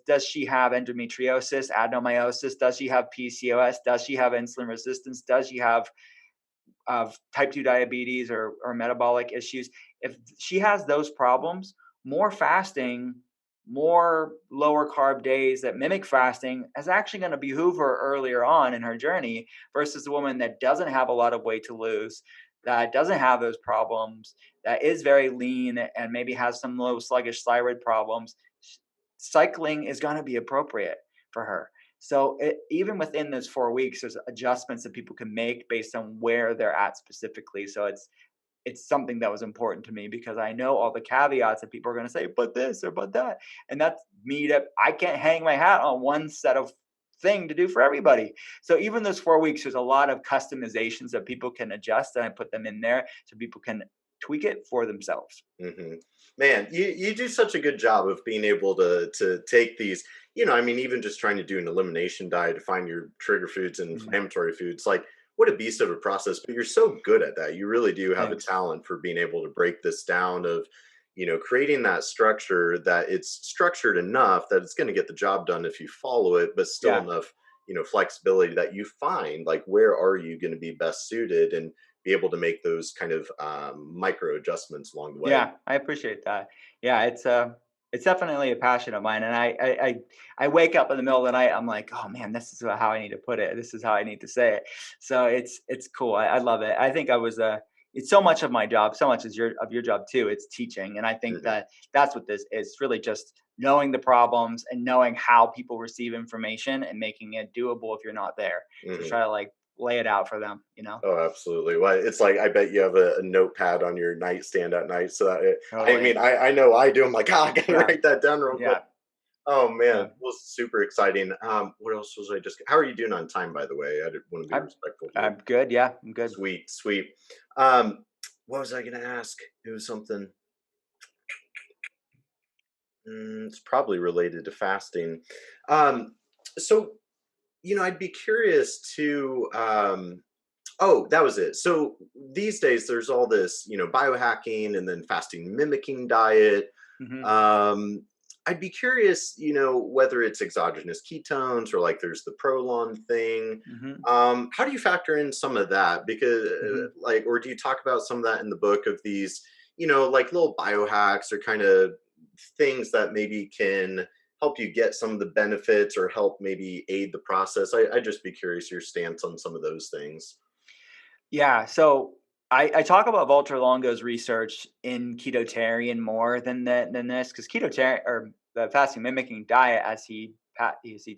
does she have endometriosis, adenomyosis? Does she have PCOS? Does she have insulin resistance? Does she have of type 2 diabetes or metabolic issues, if she has those problems, more fasting, more lower carb days that mimic fasting is actually going to behoove her earlier on in her journey versus the woman that doesn't have a lot of weight to lose, that doesn't have those problems, that is very lean and maybe has some low sluggish thyroid problems. Cycling is going to be appropriate for her. So even within those 4 weeks, there's adjustments that people can make based on where they're at specifically. So it's something that was important to me because I know all the caveats that people are going to say, but this or but that, and that's me. That I can't hang my hat on one set of thing to do for everybody. So even those 4 weeks, there's a lot of customizations that people can adjust, and I put them in there so people can tweak it for themselves. Hmm. Man, you do such a good job of being able to take these, I mean, even just trying to do an elimination diet to find your trigger foods and Mhm. inflammatory foods, like what a beast of a process. But you're so good at that. You really do have a Thanks. talent for being able to break this down of, creating that structure that it's structured enough that it's going to get the job done if you follow it, but still Yeah. enough, flexibility that you find like where are you going to be best suited and be able to make those kind of micro adjustments along the way. Yeah, I appreciate that. Yeah, it's definitely a passion of mine, and I wake up in the middle of the night. I'm like, oh man, this is how I need to put it. This is how I need to say it. So it's cool. I love it. I think I was it's so much of my job, so much as your job too. It's teaching, and I think Hmm. that's what this is. It's really just knowing the problems and knowing how people receive information and making it doable if you're not there. So Hmm. try to like lay it out for them. You know. Oh, absolutely. Well, it's like I bet you have a notepad on your nightstand at night. So I Totally. mean, I know I do. I'm like, I gotta Yeah. write that down real quick. Yeah. Oh man, Yeah. well, super exciting. What else was I just? How are you doing on time, by the way? I didn't want to be I'm respectful here. I'm good. Yeah, I'm good. Sweet, sweet. Um, what was I gonna ask? It was something. It's probably related to fasting. Um, so I'd be curious to. Oh, that was it. So these days, there's all this, biohacking and then fasting mimicking diet. Mhm. Um, I'd be curious, whether it's exogenous ketones or like there's the prolon thing. Mhm. How do you factor in some of that? Because, Mhm. or do you talk about some of that in the book of these, like little biohacks or kind of things that maybe can help you get some of the benefits or help maybe aid the process? I'd just be curious your stance on some of those things. Yeah, so I talk about Walter Longo's research in Ketotarian more than this because Ketotarian or the fasting mimicking diet, as he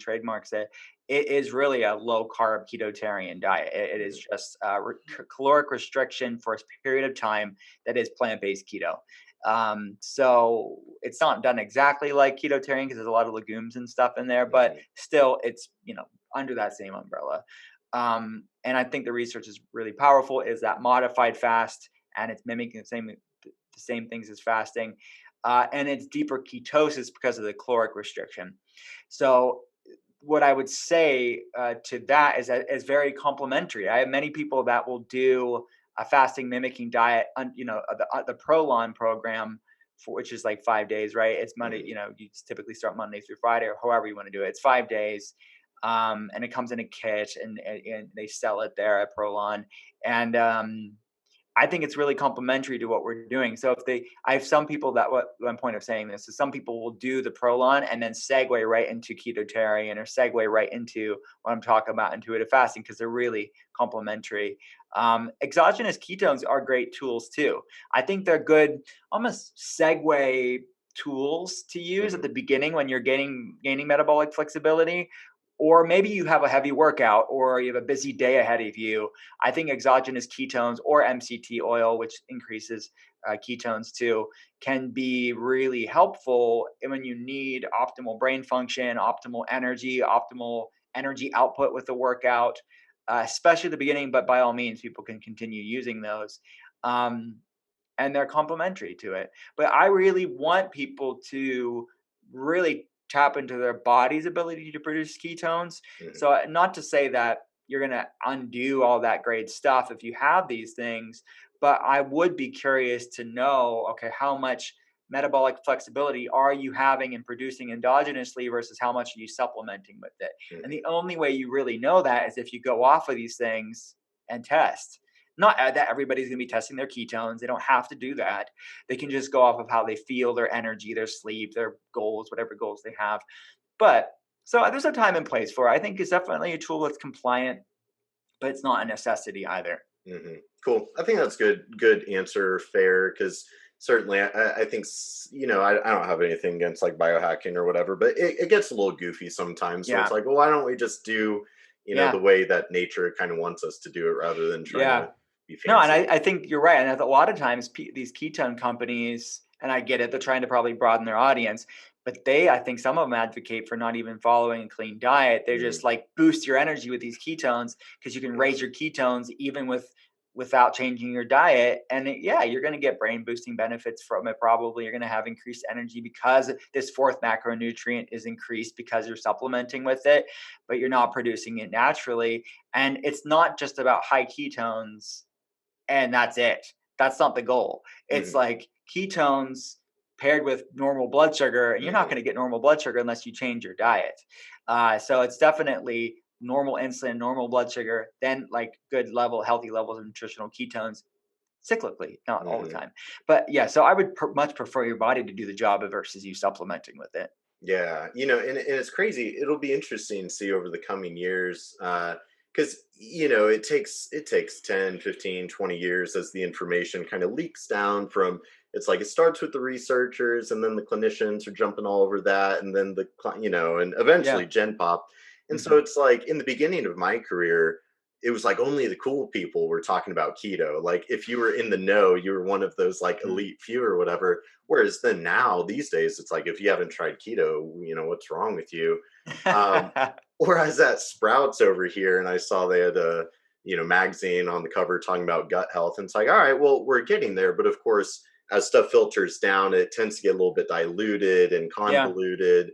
trademarks it, it is really a low carb Ketotarian diet. It is Mhm, just caloric restriction for a period of time that is plant based keto. So it's not done exactly like Ketotarian because there's a lot of legumes and stuff in there, but mhm, still, it's under that same umbrella. And I think the research is really powerful. Is that modified fast, and it's mimicking the same things as fasting, and it's deeper ketosis because of the caloric restriction. So what I would say to that is that it's very complementary. I have many people that will do a fasting mimicking diet, the Prolon program, for which is like 5 days, right? It's Monday, mhm, you typically start Monday through Friday or however you want to do it. It's 5 days, and it comes in a kit, and they sell it there at Prolon, and I think it's really complementary to what we're doing. So I have some people that what one point of saying this is some people will do the Prolon and then segue right into Ketotarian or segue right into what I'm talking about, intuitive fasting, because they're really complementary. Exogenous ketones are great tools too. I think they're good, almost segue tools to use at mhm, the beginning when you're gaining metabolic flexibility. Or maybe you have a heavy workout or you have a busy day ahead of you. I think exogenous ketones or MCT oil, which increases ketones too, can be really helpful when you need optimal brain function, optimal energy output with the workout, especially at the beginning. But by all means, people can continue using those. Um, and they're complementary to it. But I really want people to really tap into their body's ability to produce ketones. mhm, So, not to say that you're going to undo all that great stuff if you have these things, but I would be curious to know, okay, how much metabolic flexibility are you having and producing endogenously versus how much are you supplementing with it? And mhm. the only way you really know that is if you go off of these things and test. Not that everybody's going to be testing their ketones. They don't have to do that. They can just go off of how they feel, their energy, their sleep, their goals, whatever goals they have. But so there's a time and place for it. I think it's definitely a tool that's compliant, but it's not a necessity either. Mhm. Cool. I think that's good answer, fair, because certainly I think I don't have anything against like biohacking or whatever, but it gets a little goofy sometimes. So it's Yeah. like, well, why don't we just do the Yeah. way that nature kind of wants us to do it rather than trying Yeah. to be No, and fancy. I think you're right. And a lot of times, these ketone companies, and I get it, they're trying to probably broaden their audience, But I think some of them advocate for not even following a clean diet. They just Mm. like boost your energy with these ketones because you can raise your ketones even without changing your diet. And yeah, you're going to get brain boosting benefits from it. Probably you're going to have increased energy because this fourth macronutrient is increased because you're supplementing with it, but you're not producing it naturally. And it's not just about high ketones and that's it. That's not the goal. It's Mhm. like ketones paired with normal blood sugar, and you're not Mhm. going to get normal blood sugar unless you change your diet. So it's definitely normal insulin, normal blood sugar, then like good level, healthy levels of nutritional ketones cyclically, not all the Mhm. time. But yeah, so I would much prefer your body to do the job versus you supplementing with it. Yeah, and it's crazy. It'll be interesting to see over the coming years, because it takes 10, 15, 20 years as the information kind of leaks down from. It's like it starts with the researchers, and then the clinicians are jumping all over that, and then and Yeah. eventually Gen Pop. And so Hmm. it's like in the beginning of my career, it was like only the cool people were talking about keto. Like if you were in the know, you were one of those like Hmm. elite few or whatever. Whereas then now these days, it's like if you haven't tried keto, what's wrong with you? Um, whereas at Sprouts over here, and I saw they had a magazine on the cover talking about gut health, and it's like, all right, well, we're getting there, but of course, as stuff filters down, it tends to get a little bit diluted and Yeah. convoluted.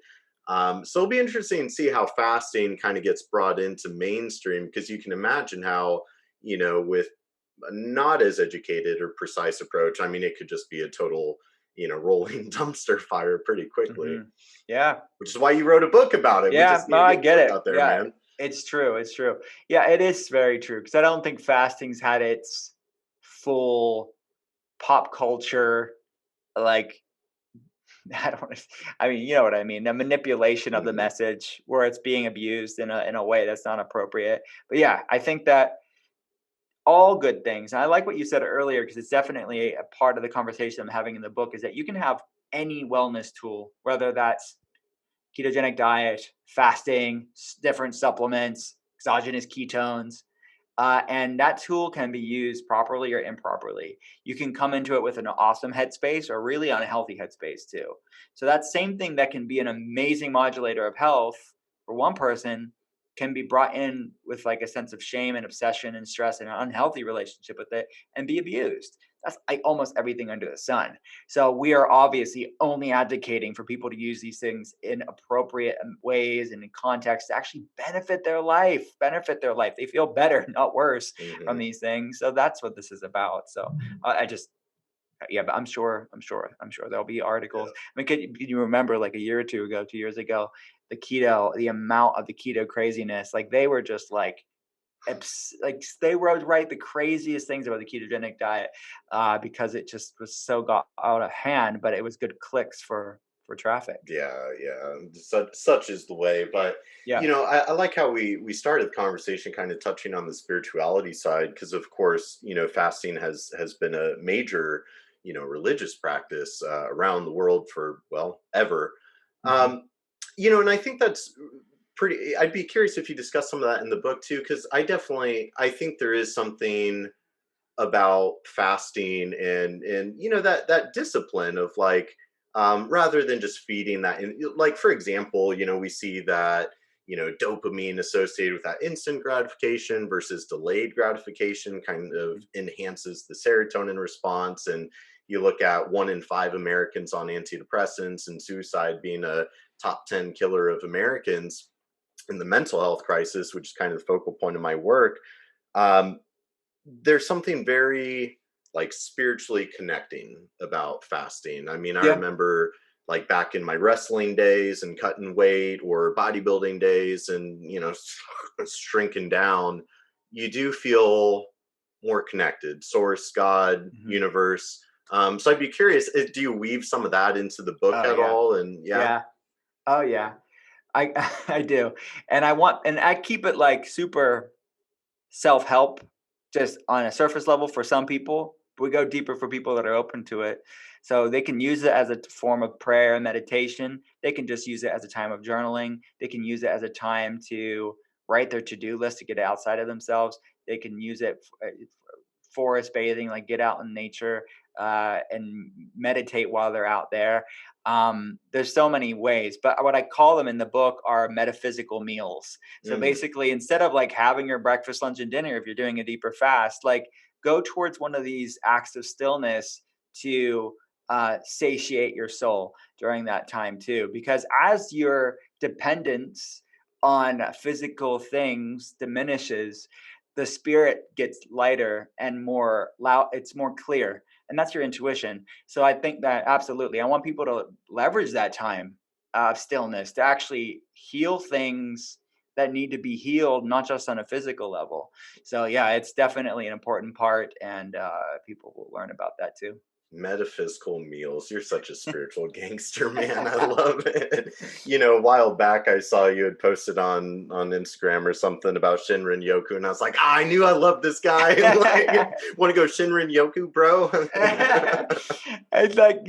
So it'll be interesting to see how fasting kind of gets brought into mainstream because you can imagine how with a not as educated or precise approach, I mean, it could just be a total rolling dumpster fire pretty quickly, Hmm. Yeah. which is why you wrote a book about it. We Yeah, just no, need to I get the get book it. out there, Yeah, man. it's true. It's true. Yeah, it is very true because I don't think fasting's had its full pop culture like I don't. I mean, you know what I mean. The manipulation of the Hmm. message where it's being abused in a way that's not appropriate. But yeah, I think that all good things. And I like what you said earlier because it's definitely a part of the conversation I'm having in the book is that you can have any wellness tool, whether that's ketogenic diet, fasting, different supplements, exogenous ketones. And that tool can be used properly or improperly. You can come into it with an awesome headspace or really unhealthy headspace too. So that same thing that can be an amazing modulator of health for one person can be brought in with like a sense of shame and obsession and stress and an unhealthy relationship with it and be abused. That's like almost everything under the sun. So we are obviously only advocating for people to use these things in appropriate ways and in context to actually benefit their life. They feel better, not worse from Hmm. these things. So that's what this is about. So I just, yeah, but I'm sure there'll be articles. Yeah. I mean, can you remember like a year or two ago, 2 years ago, the amount of the keto craziness, like they were just like they would write the craziest things about the ketogenic diet because it just was so got out of hand, but it was good clicks for traffic. Yeah. Such is the way. But Yeah. I like how we started the conversation kind of touching on the spirituality side because, of course, fasting has been a major religious practice around the world for ever. Hmm. Um, and I think that's pretty. I'd be curious if you discuss some of that in the book too, because I think there is something about fasting and that discipline of like rather than just feeding that like for example we see that dopamine associated with that instant gratification versus delayed gratification kind of enhances the serotonin response. And you look at 1 in 5 Americans on antidepressants and suicide being a top 10 killer of Americans in the mental health crisis, which is kind of the focal point of my work. um, there's something very like spiritually connecting about fasting. I mean, I Yeah. remember like back in my wrestling days and cutting weight or bodybuilding days and shrinking down, you do feel more connected, source, God, Hmm. universe. So I'd be curious, do you weave some of that into the book Oh at yeah. all? And yeah. Yeah. Oh yeah. I I do. And I keep it like super self-help just on a surface level for some people. We go deeper for people that are open to it. So they can use it as a form of prayer and meditation. They can just use it as a time of journaling. They can use it as a time to write their to-do list to get outside of themselves. They can use it forest bathing, like get out in nature and meditate while they're out there. There's so many ways, but what I call them in the book are metaphysical meals. So Mm, basically, instead of like having your breakfast, lunch, and dinner, if you're doing a deeper fast, like go towards one of these acts of stillness to satiate your soul during that time too. Because as your dependence on physical things diminishes, the spirit gets lighter and more loud. It's more clear, and that's your intuition. So I think that absolutely, I want people to leverage that time of stillness to actually heal things that need to be healed, not just on a physical level. So yeah, it's definitely an important part, and people will learn about that too. metaphysical meals. You're such a spiritual gangster, man. I love it. A while back I saw you had posted on Instagram or something about Shinrin Yoku, and I was like, I knew I loved this guy. Like, want to go Shinrin Yoku, bro? It's like,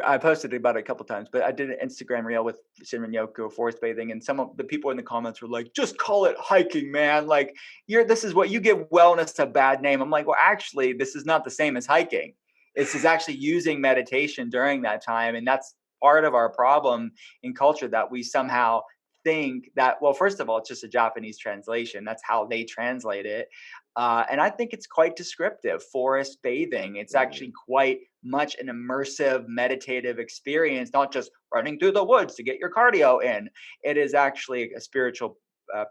I posted about it a couple times, but I did an Instagram reel with Shinrin Yoku forest bathing, and some of the people in the comments were like, "Just call it hiking, man! Like, this is what you give wellness a bad name." I'm like, well, actually, this is not the same as hiking. This is actually using meditation during that time, and that's part of our problem in culture, that we somehow think that, well, first of all, it's just a Japanese translation. That's how they translate it. And I think it's quite descriptive. Forest bathing. It's Mm, actually quite much an immersive meditative experience, not just running through the woods to get your cardio in. It is actually a spiritual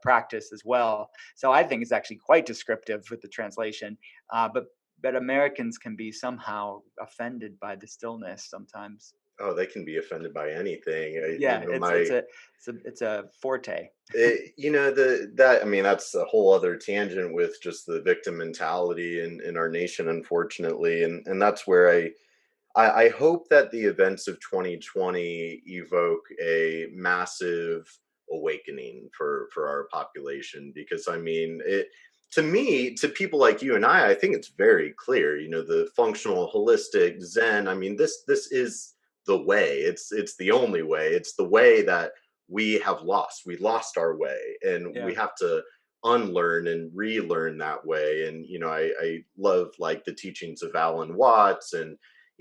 practice as well. So I think it's actually quite descriptive with the translation. But Americans can be somehow offended by the stillness sometimes. oh, they can be offended by anything. Yeah, My it's a forte. that I mean, that's a whole other tangent with just the victim mentality in our nation, unfortunately, and that's where I hope that the events of 2020 evoke a massive awakening for our population, because I mean, it to me, to people like you and I think it's very clear. The functional, holistic Zen. I mean, this is the way. It's the only way. It's the way that we have lost. We lost our way, and we Yeah. have to unlearn and relearn that way. And I love like the teachings of Alan Watts, and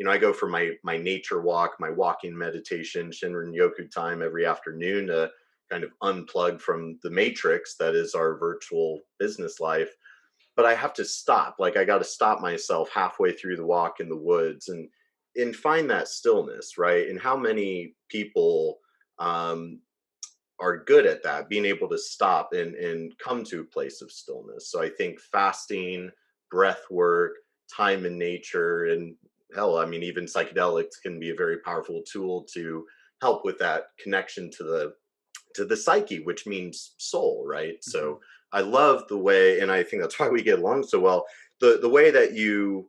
I go for my nature walk, my walking meditation, Shinrin Yoku time every afternoon to kind of unplug from the matrix that is our virtual business life. But I have to stop. Like, I got to stop myself halfway through the walk in the woods and find that stillness, right? And how many people um, are good at that, being able to stop and come to a place of stillness. So I think fasting, breath work, time in nature, and hell, I mean, even psychedelics can be a very powerful tool to help with that connection to the psyche, which means soul, right? Mhm. So I love the way, and I think that's why we get along so well. The way that you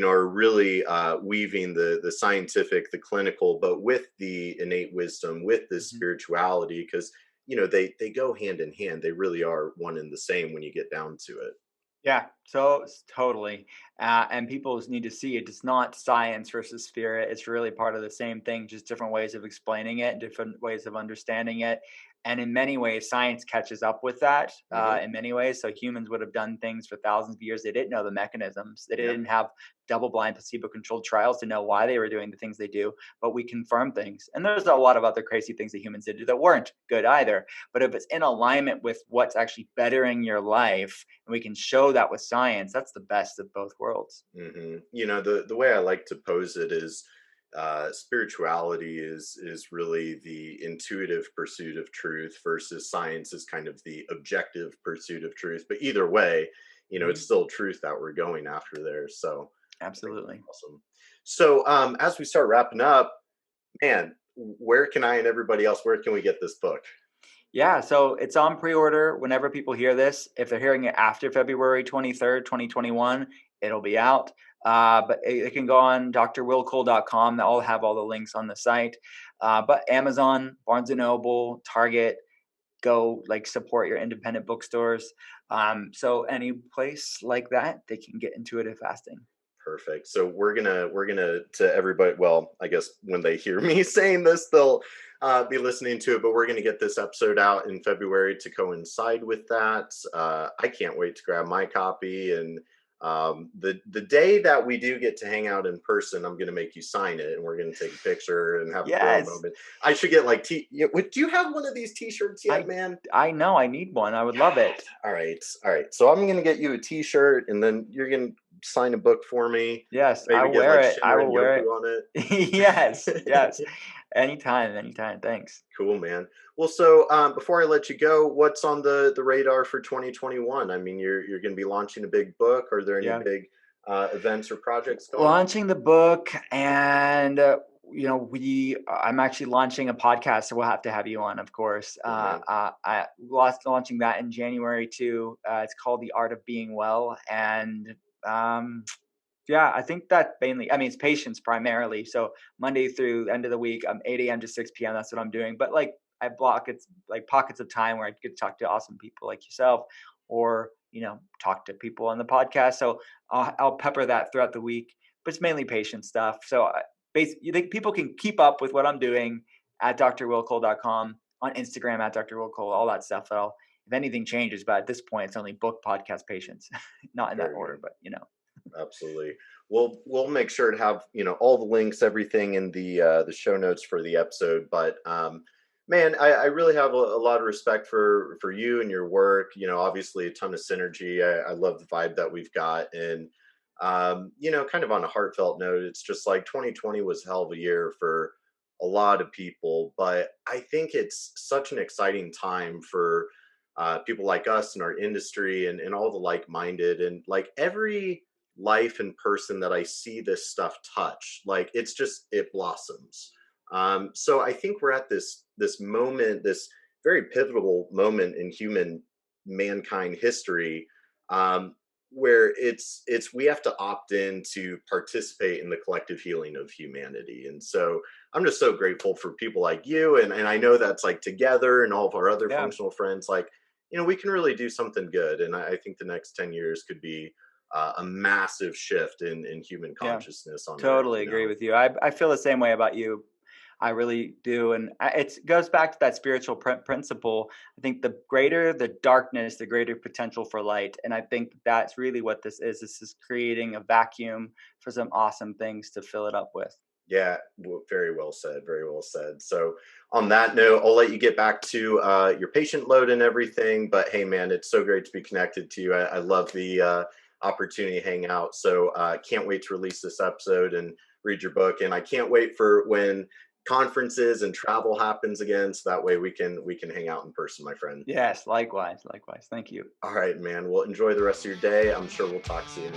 are really weaving the scientific, the clinical, but with the innate wisdom, with the Mhm. spirituality, because they go hand in hand. They really are one and the same when you get down to it. Yeah, so totally. And people need to see it. It's not science versus spirit. It's really part of the same thing, just different ways of explaining it, different ways of understanding it. And in many ways, science catches up with that Hmm. in many ways. So humans would have done things for thousands of years. They didn't know the mechanisms, they Yep. didn't have double blind, placebo controlled trials to know why they were doing the things they do. But we confirm things. And there's a lot of other crazy things that humans did that weren't good either. But if it's in alignment with what's actually bettering your life, and we can show that with science, that's the best of both worlds. The way I like to pose it is spirituality is really the intuitive pursuit of truth versus science is kind of the objective pursuit of truth. But either way, it's Mhm. still truth that we're going after there. So I think that's Absolutely. awesome. So as we start wrapping up, man, where can I and everybody else, where can we get this book? Yeah, so it's on pre-order whenever people hear this. If they're hearing it after February 23rd, 2021, it'll be out. But it can go on drwillcole.com. I'll have all the links on the site. But Amazon, Barnes& and Noble, Target, go like support your independent bookstores. So any place like that, they can get intuitive fasting. Perfect. So we're gonna to everybody. Well, I guess when they hear me saying this, they'll be listening to it. But we're gonna get this episode out in February to coincide with that. I can't wait to grab my copy. And the day that we do get to hang out in person, I'm gonna make you sign it, and we're gonna take a picture and have a bro Yes. moment. I should get like do you have one of these T-shirts yet, I man? I know I need one. I would love God. it. All right, all right. So I'm gonna get you a T-shirt, and then you're gonna sign a book for me. Yes, I Maybe will get wear like it. I Shinra and will wear Yoku it. on Yes, yes. it. Anytime, anytime. Thanks. Cool, man. Well, so before I let you go, what's on the radar for 2021? I mean, you're going to be launching a big book. Are there any Yeah. big events or projects going on? Launching the book, and I'm actually launching a podcast, so we'll have to have you on, of course. Cool, man. I launching that in January too. It's called The Art of Being Well, and um, yeah, I think that mainly, I mean, it's patients primarily. So Monday through the end of the week, 8 a.m. to 6 p.m. That's what I'm doing. But like I block it's like pockets of time where I get to talk to awesome people like yourself, or talk to people on the podcast. So I'll pepper that throughout the week. But it's mainly patient stuff. So basically, you think people can keep up with what I'm doing at drwillcole.com, on Instagram at drwillcole, all that stuff. If anything changes, but at this point, it's only book, podcast, patients, not in that Very order, good. but Absolutely. We'll make sure to have all the links, everything in the show notes for the episode. But man, I really have a lot of respect for you and your work. Obviously a ton of synergy. I love the vibe that we've got, and kind of on a heartfelt note, it's just like 2020 was a hell of a year for a lot of people, but I think it's such an exciting time for people like us in our industry, and all the like-minded, and like every life and person that I see this stuff touch, like it blossoms. So I think we're at this moment, this very pivotal moment in human mankind history, um, where it's we have to opt in to participate in the collective healing of humanity. And so I'm just so grateful for people like you, and I know that's like together and all of our other yeah. functional friends, like we can really do something good. And I think the next 10 years could be a massive shift in human Yeah, consciousness on Earth. totally agree with you. I feel the same way about you. I really do. And it goes back to that spiritual principle. I think the greater the darkness, the greater potential for light. And I think that's really what this is. This is creating a vacuum for some awesome things to fill it up with. Yeah, very well said. Very well said. So, on that note, I'll let you get back to your patient load and everything. But hey, man, it's so great to be connected to you. I love the opportunity to hang out. So, can't wait to release this episode and read your book. And I can't wait for when conferences and travel happens again, so that way we can hang out in person, my friend. Yes, likewise. Likewise. Thank you. All right, man. Well, enjoy the rest of your day. I'm sure we'll talk soon.